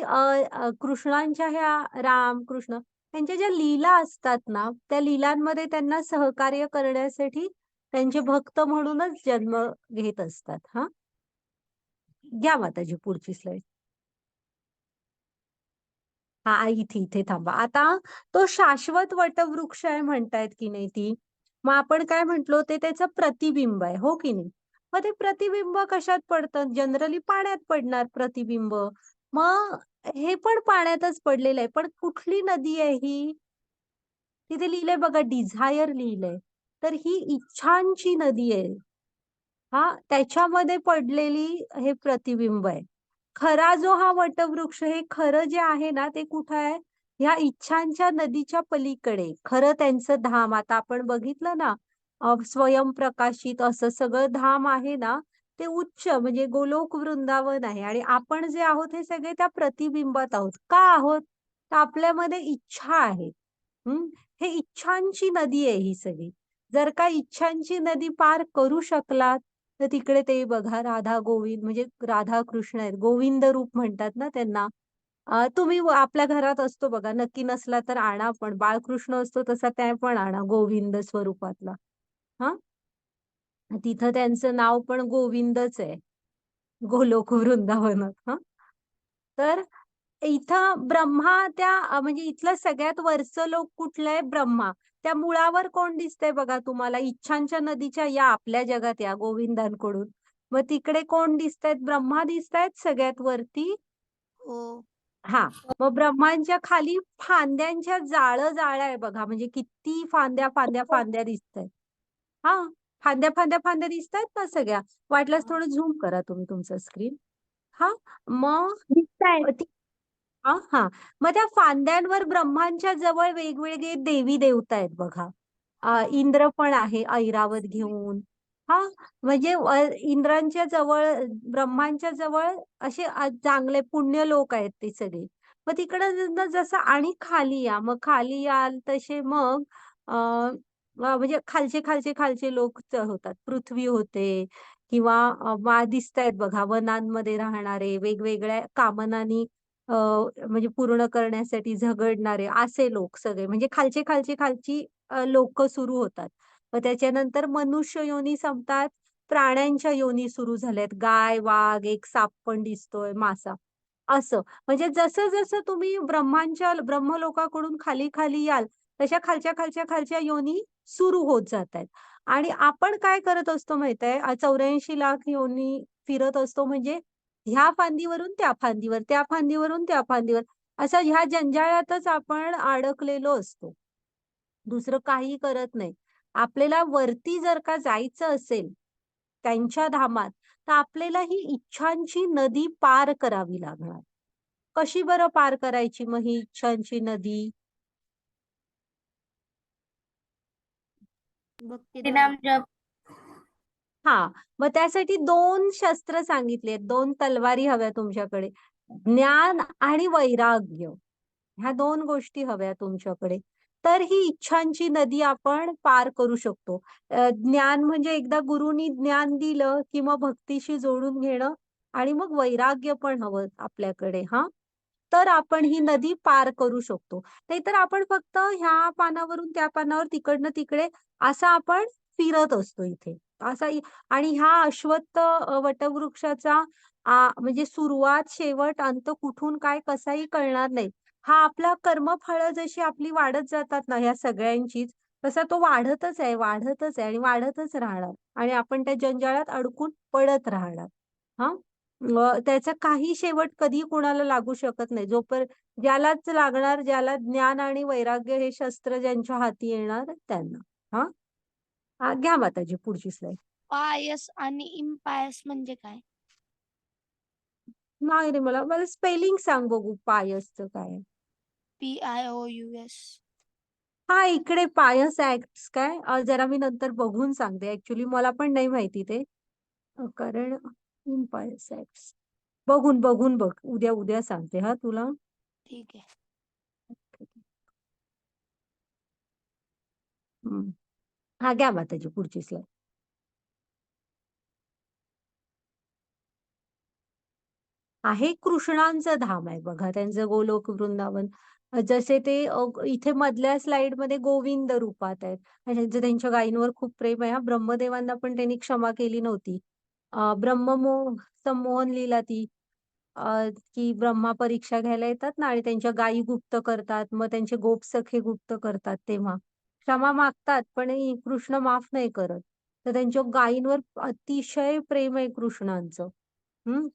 कृष्णांच्या ह्या राम, कृष्ण त्यांच्या ज्या लीला असतात ना, त्या लीलांमध्ये त्यांना सहकार्य करण्यासाठी त्यांचे भक्त म्हणूनच जन्म घेत असतात हां. घ्या माताजी पुढची स्लाईड. हां, इथे थांबा. आता तो शाश्वत वटवृक्ष आहे म्हणतायत की नाही ती. मग आपण काय म्हटलो ते त्याचं प्रतिबिंब आहे, हो की नाही? मग ते प्रतिबिंब कशात पडतं? जनरली पाण्यात पडणार प्रतिबिंब. मग हे पण पाण्यातच पडलेलं आहे. पण कुठली नदी आहे ही? तिथे लिहिलंय बघा डिझायर लिहिलंय. तर ही इच्छांची नदी आहे. हां, त्याच्यामध्ये पडलेली हे प्रतिबिंब आहे. खरा जो हा वटवृक्ष हे खरं जे आहे ना, ते कुठं आहे? ह्या इच्छांच्या नदीच्या पलीकडे. खरं त्यांचं धाम आता आपण बघितलं ना, स्वयंप्रकाशित असं सगळं धाम आहे ना, ते उच्च म्हणजे गोलोक वृंदावन आहे आणि आपण जे आहोत हे सगळे त्या प्रतिबिंबात आहोत. का आहोत? तर आपल्यामध्ये इच्छा आहे. हं, हे इच्छांची नदी आहे ही सगळी. जर का इच्छांची नदी पार करू शकलात, तर तिकडे ते बघा राधा गोविंद म्हणजे राधा कृष्ण आहेत. गोविंद रूप म्हणतात ना त्यांना. तुम्ही आपल्या घरात असतो बघा, नक्की नसला तर आणा पण बाळकृष्ण असतो तसा त्या पण आणा गोविंद स्वरूपातला. हां, तिथं त्यांचं नाव पण गोविंदच आहे. गोलोक वृंदावनात. हां, तर इथं ब्रह्मा म्हणजे इथलं सगळ्यात वरचं लोक कुठलं आहे? ब्रह्मा. त्या मुळावर कोण दिसतंय बघा तुम्हाला? इच्छांच्या नदीच्या या आपल्या जगात या गोविंदांकडून. मग तिकडे कोण दिसतायत? ब्रह्मा दिसतायत सगळ्यात वरती. हो. हा, मग ब्रह्मांच्या खाली फांद्यांच्या जाळं आहे बघा, म्हणजे किती फांद्या फांद्या फांद्या दिसतायत. हा, फांद्या फांद्या फांद्या दिसतायत ना सगळ्या. वाटल्यास थोडं झूम करा तुम्ही तुमचं स्क्रीन. हा, मग दिसतायत. हा हा, मग त्या फांद्यांवर ब्रह्मांच्या जवळ वेगवेगळे देवी देवता आहेत बघा. इंद्र पण आहे ऐरावत घेऊन. हा, म्हणजे इंद्रांच्या जवळ, ब्रह्मांच्या जवळ असे चांगले पुण्य लोक आहेत ते सगळे. मग तिकडं जसं आणि खाली या, मग खाली याल तसे मग म्हणजे खालचे खालचे खालचे लोक होतात. पृथ्वी होते किंवा दिसतायत बघा वनांमध्ये राहणारे, वेगवेगळ्या कामनानी म्हणजे पूर्ण करण्यासाठी झगडणारे असे लोक सगळे, म्हणजे खालचे खालचे खालची लोक सुरू होतात. मग त्याच्यानंतर मनुष्य योनी संपतात, प्राण्यांच्या योनी सुरू झाल्यात. गाय, वाघ, एक साप पण दिसतोय, मासा. असं म्हणजे जसं जसं तुम्ही ब्रह्मलोकाकडून खाली खाली याल, तशा खालच्या खालच्या खालच्या योनी सुरू होत जात आहेत. आणि आपण काय करत असतो माहित आहे? 84 लाख योनी फिरत असतो, म्हणजे ह्या फांदीवरून त्या फांदीवर, त्या फांदीवरून त्या फांदीवर, असं ह्या जंजाळातच आपण अडकलेलो असतो. दुसरं काही करत नाही. आपल्याला वरती जर का जायचं असेल त्यांच्या धामात, तर आपल्याला ही इच्छांची नदी पार करावी लागणार. कशी बरं पार करायची मग ही इच्छांची नदी? भक्तीद्वारे. नाम जप. हा, मग त्यासाठी 2 शस्त्र सांगितले, 2 तलवारी हव्या तुमच्याकडे. ज्ञान आणि वैराग्य, ह्या 2 गोष्टी हव्या तुमच्याकडे. तर ही इच्छांची नदी आपण पार करू शकतो. ज्ञान म्हणजे एकदा गुरुनी ज्ञान दिलं की मग भक्तीशी जोडून घेणं, आणि मग वैराग्य पण हवं आपल्याकडे. हा, तर आपण ही नदी पार करू शकतो. नाहीतर आपण फक्त ह्या पानावरून त्या पानावर, तिकडनं तिकडे असं आपण फिरत असतो इथे. आणि ह्या अश्वत्थ वटवृक्षाचा म्हणजे सुरुवात, शेवट, अंत कुठून काय कसाही कळणार नाही. हा आपला कर्मफळ जशी आपली वाढत जातात ना ह्या सगळ्यांचीच, तसा तो वाढतच आहे, वाढतच आहे आणि वाढतच राहणार. आणि आपण त्या जंजाळात अडकून पडत राहणार. हा, त्याचा काही शेवट कधी कोणाला लागू शकत नाही. ज्यालाच लागणार, ज्याला ज्ञान आणि वैराग्य हे शस्त्र ज्यांच्या हाती येणार त्यांना. हा, घ्या माताजी पुढची स्लाइड. पायस आणि इम्पायस म्हणजे काय? नाही रे, मला मला स्पेलिंग सांग बघू पायसचं काय आहे. PIOUS. हा, इकडे पायस ऍक्ट्स काय, जरा मी नंतर बघून सांगते. ऍक्च्युली मला पण नाही माहिती ते. कारण पायस ऍक्ट्स बघून बघून बघ, उद्या उद्या सांगते हा तुला. ठीक आहे. हा, घ्या माताजी पुढची स्लाइड. आहे कृष्णांचं धाम आहे बघा, त्यांचं गोलोक वृंदावन. जसे ते इथे मधल्या स्लाइड मध्ये गोविंद रूपात आहेत. त्यांचं त्यांच्या गायींवर खूप प्रेम आहे. ब्रह्मदेवांना पण त्यांनी क्षमा केली नव्हती. संमोहन लीला ती, की ब्रह्मा परीक्षा घ्यायला येतात ना आणि त्यांच्या गायी गुप्त करतात, मग त्यांचे गोप सखे गुप्त करतात, तेव्हा क्षमा मागतात पण कृष्ण माफ नाही करत. तर त्यांच्या गायींवर अतिशय प्रेम आहे कृष्णांचं.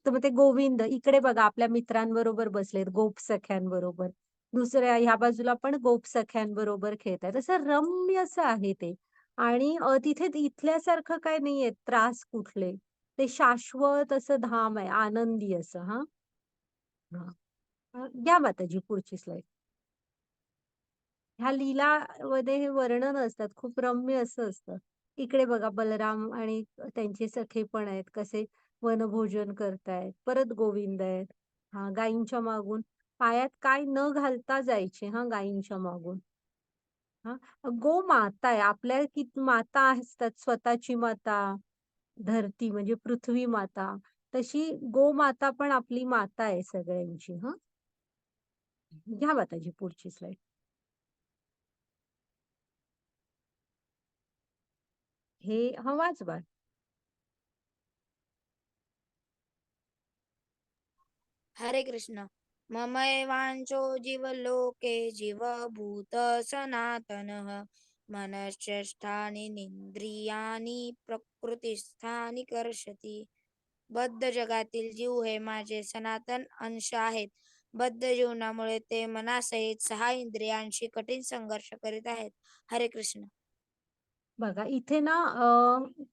तर मग ते गोविंद इकडे बघा आपल्या मित्रांबरोबर बसलेत, गोप सख्यांबरोबर. दुसऱ्या ह्या बाजूला पण गोप सख्यांबरोबर खेळतात. असं रम्य असं आहे ते. आणि तिथे इथल्यासारखं काय नाहीये त्रास कुठले. ते शाश्वत असं धाम आहे, आनंदी असं. हा, घ्या माताजी पुढची स्लाइड. ह्या लीला मध्ये हे वर्णन असतात, खूप रम्य असं असतं. इकडे बघा बलराम आणि त्यांचे सखे पण आहेत, कसे वनभोजन करतायत. परत गोविंद आहेत. हा, गायींच्या मागून पायात काय न घालता जायचे हा गायींच्या मागून. हा, गो माता आहे. आपल्या किती माता असतात, स्वतःची माता धरती म्हणजे पृथ्वी माता, तशी गो माता पण आपली माता आहे सगळ्यांची. हा, घ्या माताजी पुढची स्लाइड. हे वाच बा. हरे कृष्ण. ममैवांशो जीवलोके जीवभूत सनातनः मनश्चेष्टानीन्द्रियाणि प्रकृतिस्थानि कर्षति. बद्ध जगातील जीव हे माझे सनातन अंश आहेत. बद्ध जीवनामुळे ते मनासहित 6 इंद्रियांशी कठीण संघर्ष करीत आहेत. हरे कृष्ण. बघा इथे ना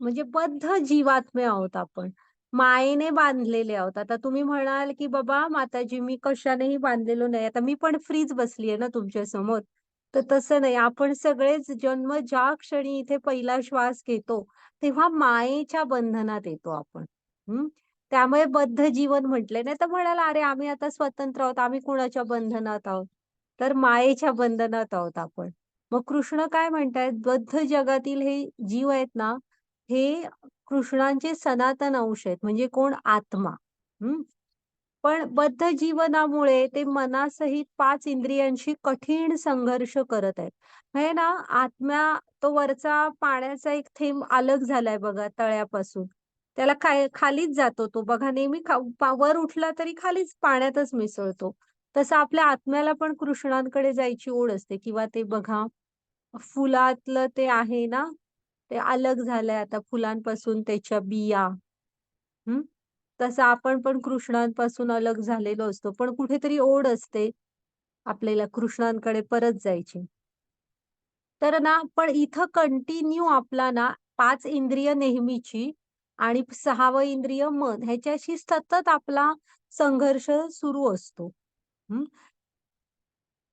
म्हणजे बद्ध जीवात्मे आहोत आपण. मायेने बांधलेले आहोत. आता तुम्ही म्हणाल, की "बाबा माताजी मी कशानेही बांधलेलो नाही." आता मी पण फ्रीच बसलीये ना तुमच्या समोर. तर तसं नाही. आपण सगळेच जन्म ज्या क्षणी इथे पहिला श्वास घेतो, तेव्हा मायेच्या बंधनात येतो आपण. हं. त्यामुळे बद्ध जीवन म्हटले. नाहीतर म्हणाल, "अरे आम्ही आता स्वतंत्र आहोत. आम्ही कुणाच्या बंधनात आहोत?" तर मायेच्या बंधनात आहोत आपण. मग कृष्ण काय म्हणतायत, बद्ध जगातील हे जीव आहेत ना, हे कृष्णांचे सनातन अंश आहेत. म्हणजे कोण? आत्मा. हं. पण बद्ध जीवनामुळे ते मनासहित 5 इंद्रियांशी कठीण संघर्ष करत आहेत. हे ना आत्म्या तो वरचा पाण्याचा एक थेंब अलग झालाय बघा तळ्यापासून. त्याला काय खालीच जातो तो बघा नेहमी वर उठला तरी खालीच पाण्यातच मिसळतो. तसं आपल्या आत्म्याला पण कृष्णांकडे जायची ओढ असते किंवा ते बघा फुलातलं ते आहे ना, ते अलग झालंय आता फुलांपासून त्याच्या बिया. हं. तसं आपण पण कृष्णांपासून अलग झालेलो असतो. पण कुठेतरी ओढ असते आपल्याला कृष्णांकडे परत जायची. तर ना, पण इथं कंटिन्यू आपला ना 5 इंद्रिय नेहमीची आणि 6वं इंद्रिय मन ह्याच्याशी सतत आपला संघर्ष सुरू असतो. हं.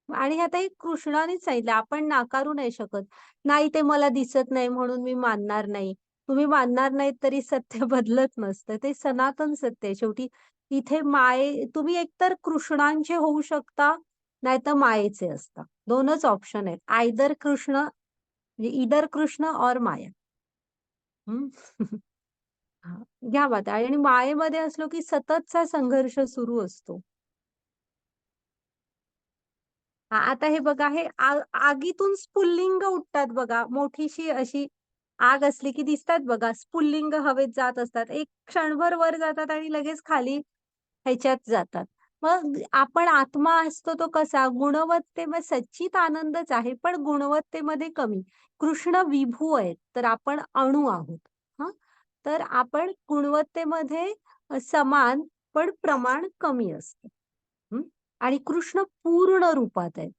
आणि आता हे कृष्णानेच सांगितलं, आपण नाकारू नाही शकत. नाही ते मला दिसत नाही म्हणून मी मानणार नाही. तुम्ही मानणार नाहीत तरी सत्य बदलत नसतं. ते सनातन सत्य आहे. शेवटी इथे तुम्ही एकतर कृष्णांचे होऊ शकता, नाहीतर मायेचे असता. 2च ऑप्शन आहेत. आयदर कृष्ण म्हणजे ईदर कृष्ण ऑर माया. हं. हां. घ्या मत आणि मायेमध्ये असलो की सततचा संघर्ष सुरू असतो. हां, आता हे बघा हे आगीतून स्फुल्लिंग उठतात बघा. मोठीशी अशी आग असली की दिसतात बघा. स्फुल्लिंग हवेत जात असतात. एक क्षणभर वर जातात आणि लगेच खाली ह्याच्यात जातात. मग आपण आत्मा असतो तो कसा? गुणवत्तेमध्ये सच्चित आनंदच आहे, पण गुणवत्तेमध्ये कमी. कृष्ण विभू आहेत, तर आपण अणू आहोत. हं. तर आपण गुणवत्तेमध्ये समान, पण प्रमाण कमी असतं. हं. आणि कृष्ण पूर्ण रूपात आहेत.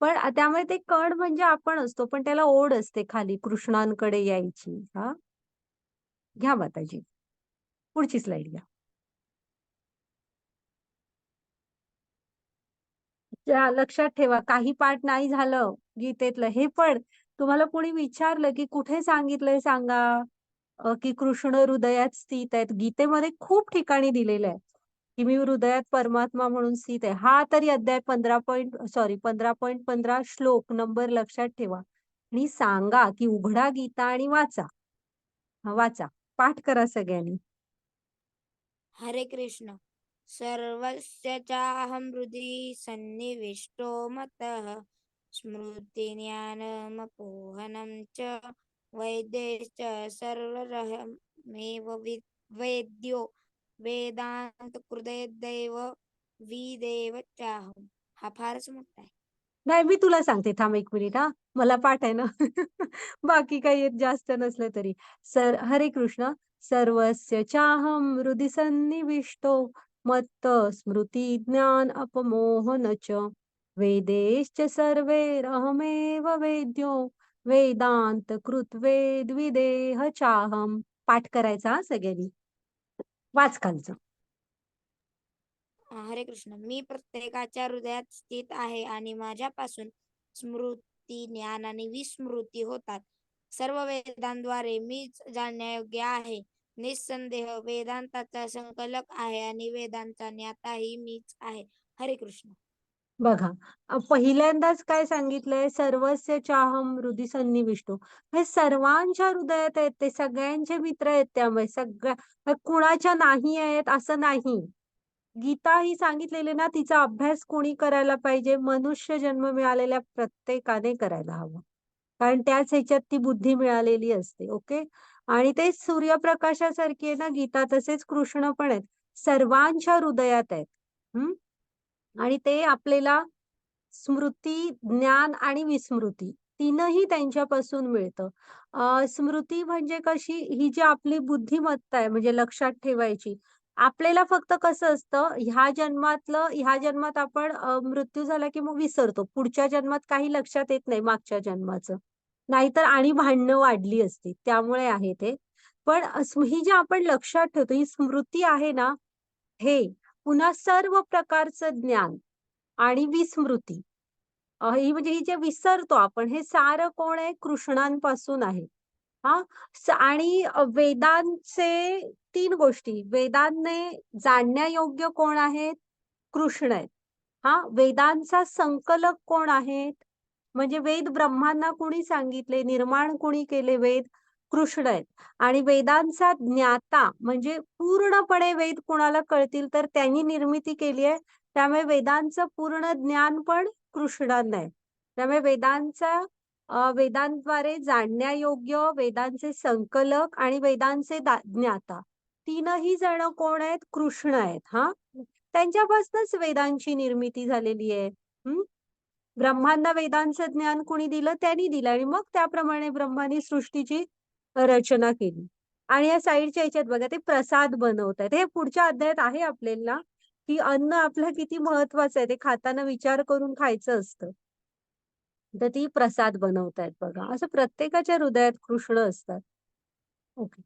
पण त्यामुळे ते कण म्हणजे आपण असतो, पण त्याला ओढ असते खाली कृष्णांकडे यायची. हां. घ्या माताजी. पुढची स्लाईड घ्या. लक्षात ठेवा काही पाठ नाही झालं गीतेतलं हे पण तुम्हाला कोणी विचारलं, की कुठे सांगितलंय सांगा? की कृष्ण हृदयात स्थित आहेत. गीतेमध्ये खूप ठिकाणी दिलेलं आहे, की मी हृदयात परमात्मा म्हणून स्थित आहे. हा तरी अध्याय 15.15 श्लोक नंबर लक्षात ठेवा आणि सांगा, की उघडा गीता आणि वाचा. वाचा. पाठ करा सगळ्यांनी. हरे कृष्ण. सर्वस्य चाहं हृदि सन्निविष्टो मतः स्मृतिज्ञानमपोहनं च वैद्यश्च सर्वरहमेव वेद्यो वेदान्तकृतदैव विदेव चाहं. हा फारच मोठा आहे. नाही, मी तुला सांगते थांब 1 मिनिट हां. मला पाठ आहे ना. बाकी काही येत जास्त नसलं तरी. हरे कृष्ण. सर्वस्य चाहं हृदि सन्निविष्टो मत्त स्मृती ज्ञान अपमोहन च वेदैश्च सर्वैरहमेव वेद्यो वेदांत कृत्वेद विदेह चाहं. पाठ करायचा हां सगळ्यांनी. वाच खालचं. हरे कृष्ण. मी प्रत्येकाच्या हृदयात स्थित आहे आणि माझ्यापासून स्मृती ज्ञान आणि विस्मृती होतात. सर्व वेदांद्वारे मीच जाणण्यायोग्य आहे. निस्संदेह वेदांताचा संकलक आहे आणि वेदांचा ज्ञाताही मीच आहे. हरे कृष्ण. बघा, पहिल्यांदाच काय सांगितलंय, सर्वस्य चाहं हृदि सन्निविष्टो. हे सर्वांच्या हृदयात आहेत, ते सगळ्यांचे मित्र आहेत त्यामुळे कुणाच्या नाही आहेत असं नाही. गीता ही सांगितलेली ना, तिचा अभ्यास कोणी करायला पाहिजे? मनुष्य जन्म मिळालेल्या प्रत्येकाने करायला हवा. कारण त्याच ह्याच्यात ती बुद्धी मिळालेली असते. ओके. आणि ते सूर्यप्रकाशासारखी आहे ना गीता, तसेच कृष्ण पण आहेत. सर्वांच्या हृदयात आहेत. हं. आणि ते आपल्याला स्मृती, ज्ञान आणि विस्मृती तीनही त्यांच्यापासून मिळतं. स्मृती म्हणजे कशी, ही जी आपली बुद्धिमत्ता आहे म्हणजे लक्षात ठेवायची. आपल्याला फक्त कसं असतं, ह्या जन्मात आपण मृत्यू झाला की मग विसरतो. पुढच्या जन्मात काही लक्षात येत नाही मागच्या जन्माचं. नाहीतर आणि भांडणं वाढली असती. त्यामुळे आहे ते. पण ही जी आपण लक्षात ठेवतो, ही स्मृती आहे ना, हे पुन्हा सर्व प्रकारचं ज्ञान आणि विस्मृती, ही म्हणजे ही जे विसरतो आपण, हे सारं कोण आहे? कृष्णांपासून आहे. हां. आणि वेदांचे 3 गोष्टी. वेदांनी जाणण्यायोग्य कोण आहेत? कृष्ण आहेत. हां. वेदांचा संकलक कोण आहेत? म्हणजे वेद ब्रह्मांना कोणी सांगितले? निर्माण कोणी केले वेद? कृष्ण आहेत. आणि वेदांचा ज्ञाता म्हणजे पूर्णपणे वेद कोणाला कळतील तर त्यांनी निर्मिती केली आहे. त्यामुळे वेदांचं पूर्ण ज्ञान पण कृष्णांना आहे. त्यामुळे वेदांद्वारे जाणण्यायोग्य, वेदांचे संकलक आणि वेदांचे ज्ञाता तीनही जण कोण आहेत? कृष्ण आहेत. हां. त्यांच्यापासूनच वेदांची निर्मिती झालेली आहे. हं. ब्रह्मांना वेदांचं ज्ञान कोणी दिलं? त्यांनी दिलं आणि मग त्याप्रमाणे ब्रह्माने सृष्टीची रचना केली. आणि या साइडच्या ह्याच्यात बघा ते प्रसाद बनवतायत. हे पुढच्या अध्यायात आहे आपल्याला, की अन्न आपलं किती महत्वाचं आहे. ते खाताना विचार करून खायचं असतं. तर ती प्रसाद बनवतायत बघा. असं प्रत्येकाच्या हृदयात कृष्ण असतात. ओके.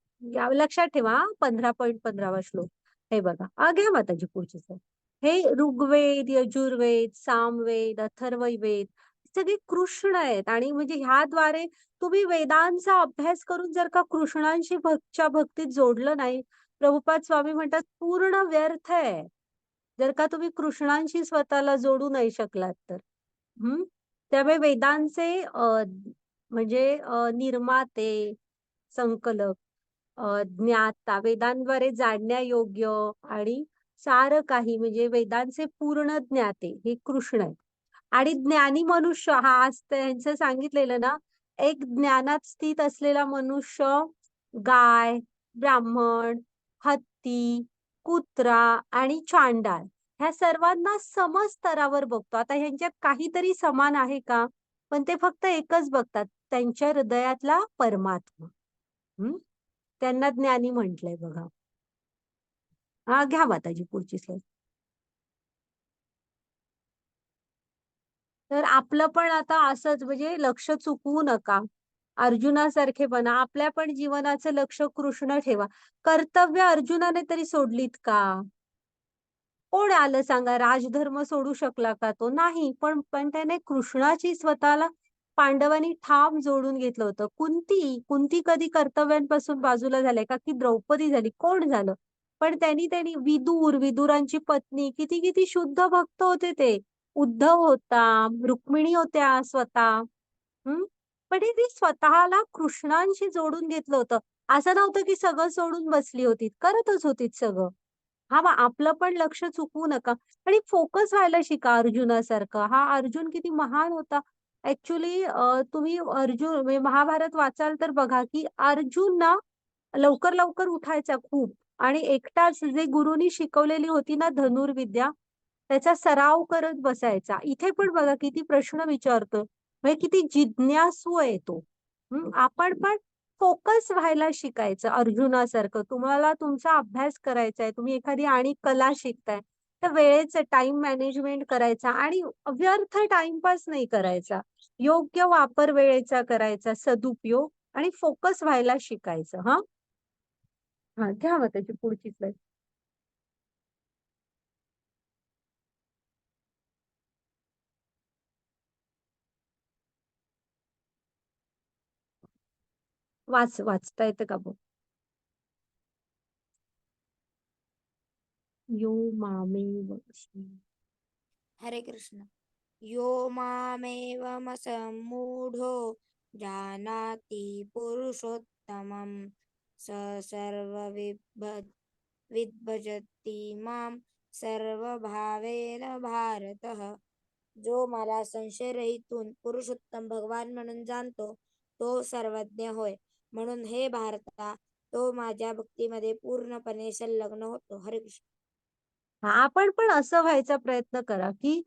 लक्षात ठेवा हां, 15.15वा श्लोक. हे बघा. घ्या माताजी पुढची स्लाईड. हे ऋग्वेद, यजुर्वेद, सामवेद, अथर्ववेद सगळे कृष्ण आहेत आणि म्हणजे ह्याद्वारे तुम्ही वेदांचा अभ्यास करून जर का कृष्णांशी भक्तीत जोडलं नाही, प्रभुपाद स्वामी म्हणतात पूर्ण व्यर्थ आहे. जर का तुम्ही कृष्णांशी स्वतःला जोडू नाही शकलात तर. हं. त्यामुळे वेदांचे म्हणजे निर्माते, संकलक, ज्ञाता, वेदांद्वारे जाणण्यायोग्य आणि सारं काही म्हणजे वेदांचे पूर्ण ज्ञाते हे कृष्ण आहेत. आणि ज्ञानी मनुष्य हा आज त्यांचं सांगितलेलं ना, एक ज्ञानात स्थित असलेला मनुष्य गाय, ब्राह्मण, हत्ती, कुत्रा आणि चांडाळ ह्या सर्वांना समस्तरावर बघतो. आता ह्यांच्यात काहीतरी समान आहे का? पण ते फक्त एकच बघतात, त्यांच्या हृदयातला परमात्मा. हं. त्यांना ज्ञानी म्हटलंय बघा. घ्या माताजी पुढची स्लाईड. तर आपलं पण आता असंच म्हणजे लक्ष चुकवू नका. अर्जुनासारखे बना. आपल्या पण जीवनाचं लक्ष कृष्ण ठेवा. कर्तव्य अर्जुनाने तरी सोडलीत का? कोण आलं सांगा? राजधर्म सोडू शकला का तो? नाही. पण पण त्याने कृष्णाची स्वतःला पांडवांनी ठाम जोडून घेतलं होतं. कुंती कधी कर्तव्यांपासून बाजूला झाल्या का? की द्रौपदी झाली? कोण झालं? पण त्यांनी विदुरांची पत्नी किती शुद्ध भक्त होते ते. उद्धव होता, रुक्मिणी होत्या स्वतः. हं. पण हे ती स्वतःला कृष्णांशी जोडून घेतलं होतं. असं नव्हतं की सगळं सोडून बसली होती. करतच होती सगळं. हां, मग आपलं पण लक्ष चुकवू नका आणि फोकस व्हायला शिका अर्जुनासारखं. हा अर्जुन किती महान होता. ॲक्चुअली तुम्ही अर्जुन म्हणजे महाभारत वाचाल तर बघा, की अर्जुन ना लवकर उठायचा खूप आणि एकटाच जे गुरूंनी शिकवलेली होती ना धनुर्विद्या, त्याचा सराव करत बसायचा. इथे पण बघा किती प्रश्न विचारतो. म्हणजे किती जिज्ञासू आहे तो. आपण पण फोकस व्हायला शिकायचं अर्जुनासारखं. तुम्हाला तुमचा अभ्यास करायचा आहे, तुम्ही एखादी आणि कला शिकताय, तर वेळेचं टाईम मॅनेजमेंट करायचा आणि व्यर्थ टाईमपास नाही करायचा. योग्य वापर वेळेचा करायचा, सदुपयोग आणि फोकस व्हायला शिकायचं हां. हां, घ्या मग त्याची पुढची स्लाईड. वाचता येतं का बघ? यो मामेव हरे कृष्ण. यो मामेवमसम्मूढो जानाति पुरुषोत्तमं स विद्भजति मां सर्वभावेन भारतः. जो मला संशयरहितून पुरुषोत्तम भगवान म्हणून जाणतो तो सर्वज्ञ होय. म्हणून हे भारता तो माझ्या भक्तीमध्ये पूर्णपणे संलग्न होतो. हरे कृष्ण. आपण पण असं व्हायचा प्रयत्न करा, की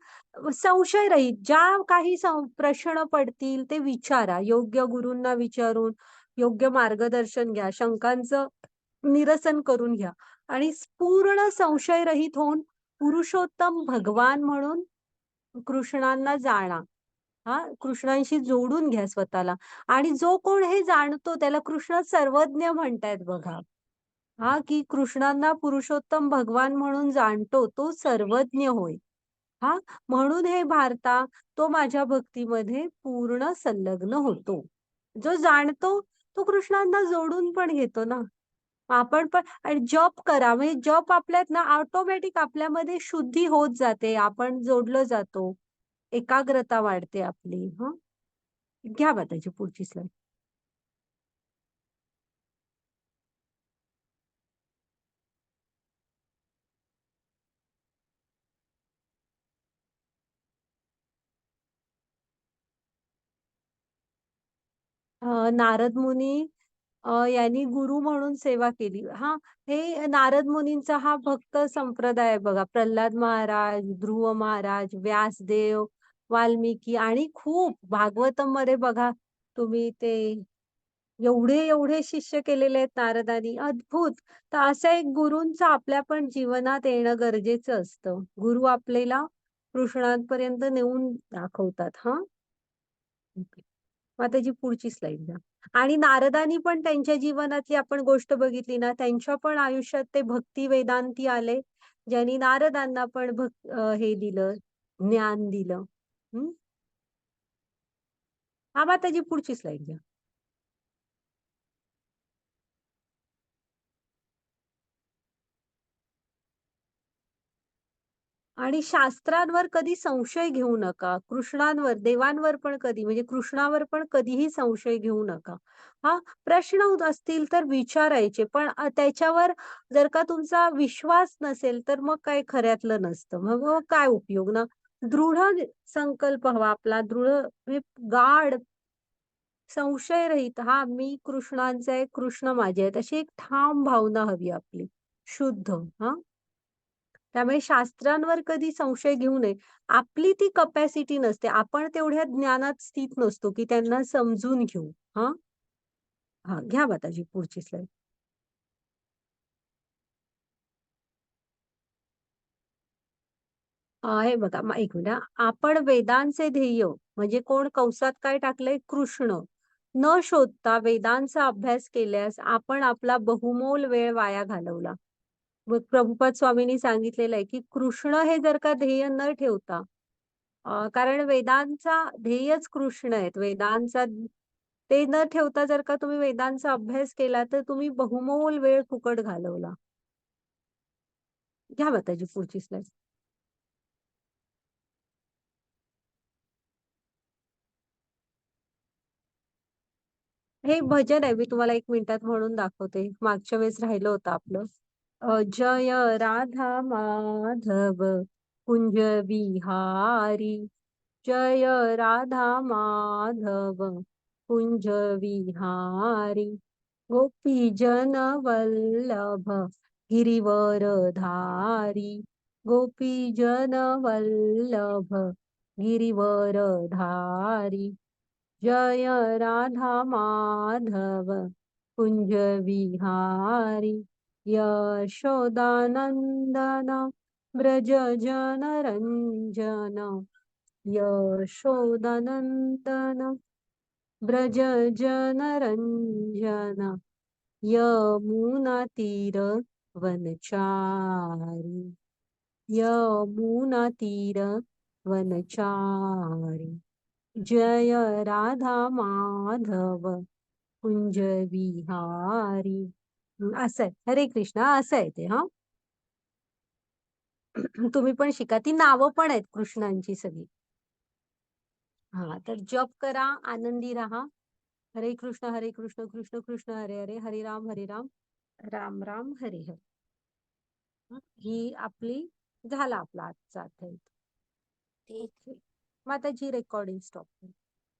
संशयरहित ज्या काही प्रश्न पडतील ते विचारा. योग्य गुरूंना विचारून योग्य मार्गदर्शन घ्या. शंकांचं निरसन करून घ्या आणि पूर्ण संशयरहित होऊन पुरुषोत्तम भगवान म्हणून कृष्णांना जाणा. हां, कृष्णांशी जोडून घ्या स्वतःला आणि जो कोण हे जाणतो त्याला कृष्ण सर्वज्ञ म्हणतायत बघा. हां, की कृष्णांना पुरुषोत्तम भगवान म्हणून जाणतो तो सर्वज्ञ होय. हां, म्हणून हे भारता तो माझ्या भक्तीमध्ये पूर्ण संलग्न होतो. जो जाणतो तो कृष्णांना जोडून पण घेतो ना. आपण पण आणि जप करा म्हणजे जप आपल्यात ना ऑटोमॅटिक आपल्यामध्ये शुद्धी होत जाते. आपण जोडलं जातो. एकाग्रता वाढते आपली. हं. घ्या बा त्याची पुढची स्लाईड. नारद मुनी यांनी गुरु म्हणून सेवा केली. हां, हे नारद मुनींचा हा भक्त संप्रदाय आहे बघा. प्रल्हाद महाराज, ध्रुव महाराज, व्यासदेव, वाल्मिकी आणि खूप भागवतममध्ये बघा तुम्ही ते एवढे शिष्य केलेले आहेत नारदांनी. अद्भुत. तर असा एक गुरूंचं आपल्या पण जीवनात येणं गरजेचं असतं. गुरु आपल्याला कृष्णांपर्यंत नेऊन दाखवतात. हां. मग त्याची पुढची स्लाईड द्या. आणि नारदांनी पण त्यांच्या जीवनातली आपण गोष्ट बघितली ना, त्यांच्या पण आयुष्यात ते भक्ती वेदांती आले, ज्यांनी नारदांना पण हे दिलं, ज्ञान दिलं. हं. हा मग त्याची पुढची स्लाईड द्या. आणि शास्त्रांवर कधी संशय घेऊ नका. कृष्णांवर, देवांवर पण कधी म्हणजे कृष्णावर पण कधीही संशय घेऊ नका. हां, प्रश्न असतील तर विचारायचे. पण त्याच्यावर जर का तुमचा विश्वास नसेल, तर मग काही खऱ्यातलं नसतं. मग काय उपयोग ना? दृढ संकल्प हवा आपला, दृढ म्हणजे गाढ संशयरहित हां, मी कृष्णांचा आहे, कृष्ण माझे आहेत. अशी एक ठाम भावना हवी आपली. शुद्ध. हां. त्यामुळे शास्त्रांवर कधी संशय घेऊ नये. आपली ती कपॅसिटी नसते. आपण तेवढ्या ज्ञानात स्थित नसतो, की त्यांना समजून घेऊ. हां? हां, घ्या माताजी पुढची स्लाईड. हे बघा एक मिनिट हां. आपण वेदांचे ध्येय म्हणजे कोण कंसात काय टाकलंय? कृष्ण. न शोधता वेदांचा अभ्यास केल्यास आपण आपला बहुमोल वेळ वाया घालवला. मग प्रभुपाद स्वामींनी सांगितलेलं आहे, की कृष्ण हे जर का ध्येय न ठेवता कारण वेदांचा ध्येयच कृष्ण आहेत. वेदांचा ते न ठेवता जर का तुम्ही वेदांचा अभ्यास केला, तर तुम्ही बहुमोल वेळ फुकट घालवला. घ्या माताजी पुढची स्लाईड. हे भजन आहे. मी तुम्हाला 1 मिनिटात म्हणून दाखवते. मागच्या वेळेस राहिलं होतं आपलं. जय राधा माधव कुंज विहारी जय राधा माधव कुंज विहारी गोपीजन वल्लभ गिरिवरधारी गोपीजन वल्लभ गिरिवरधारी जय राधा माधव कुंज विहारी यशोदानंदन ब्रज जनरंजन यशोदानंदन ब्रज जनरंजन यमुना तीर वनचारी यमुना तीर वनचारी जय राधा माधव कुंज विहारी असं आहे. हरे कृष्ण असं आहे ते. हा तुम्ही पण शिका. ती नावं पण आहेत कृष्णांची सगळी. हा तर जप करा, आनंदी राहा. हरे कृष्ण कृष्ण कृष्ण हरे हरे हरे राम राम राम हरे हरे. ही आपली झाला आपला आजचा अध्याय. ठीक. ओके. मग आता जी रेकॉर्डिंग स्टॉप.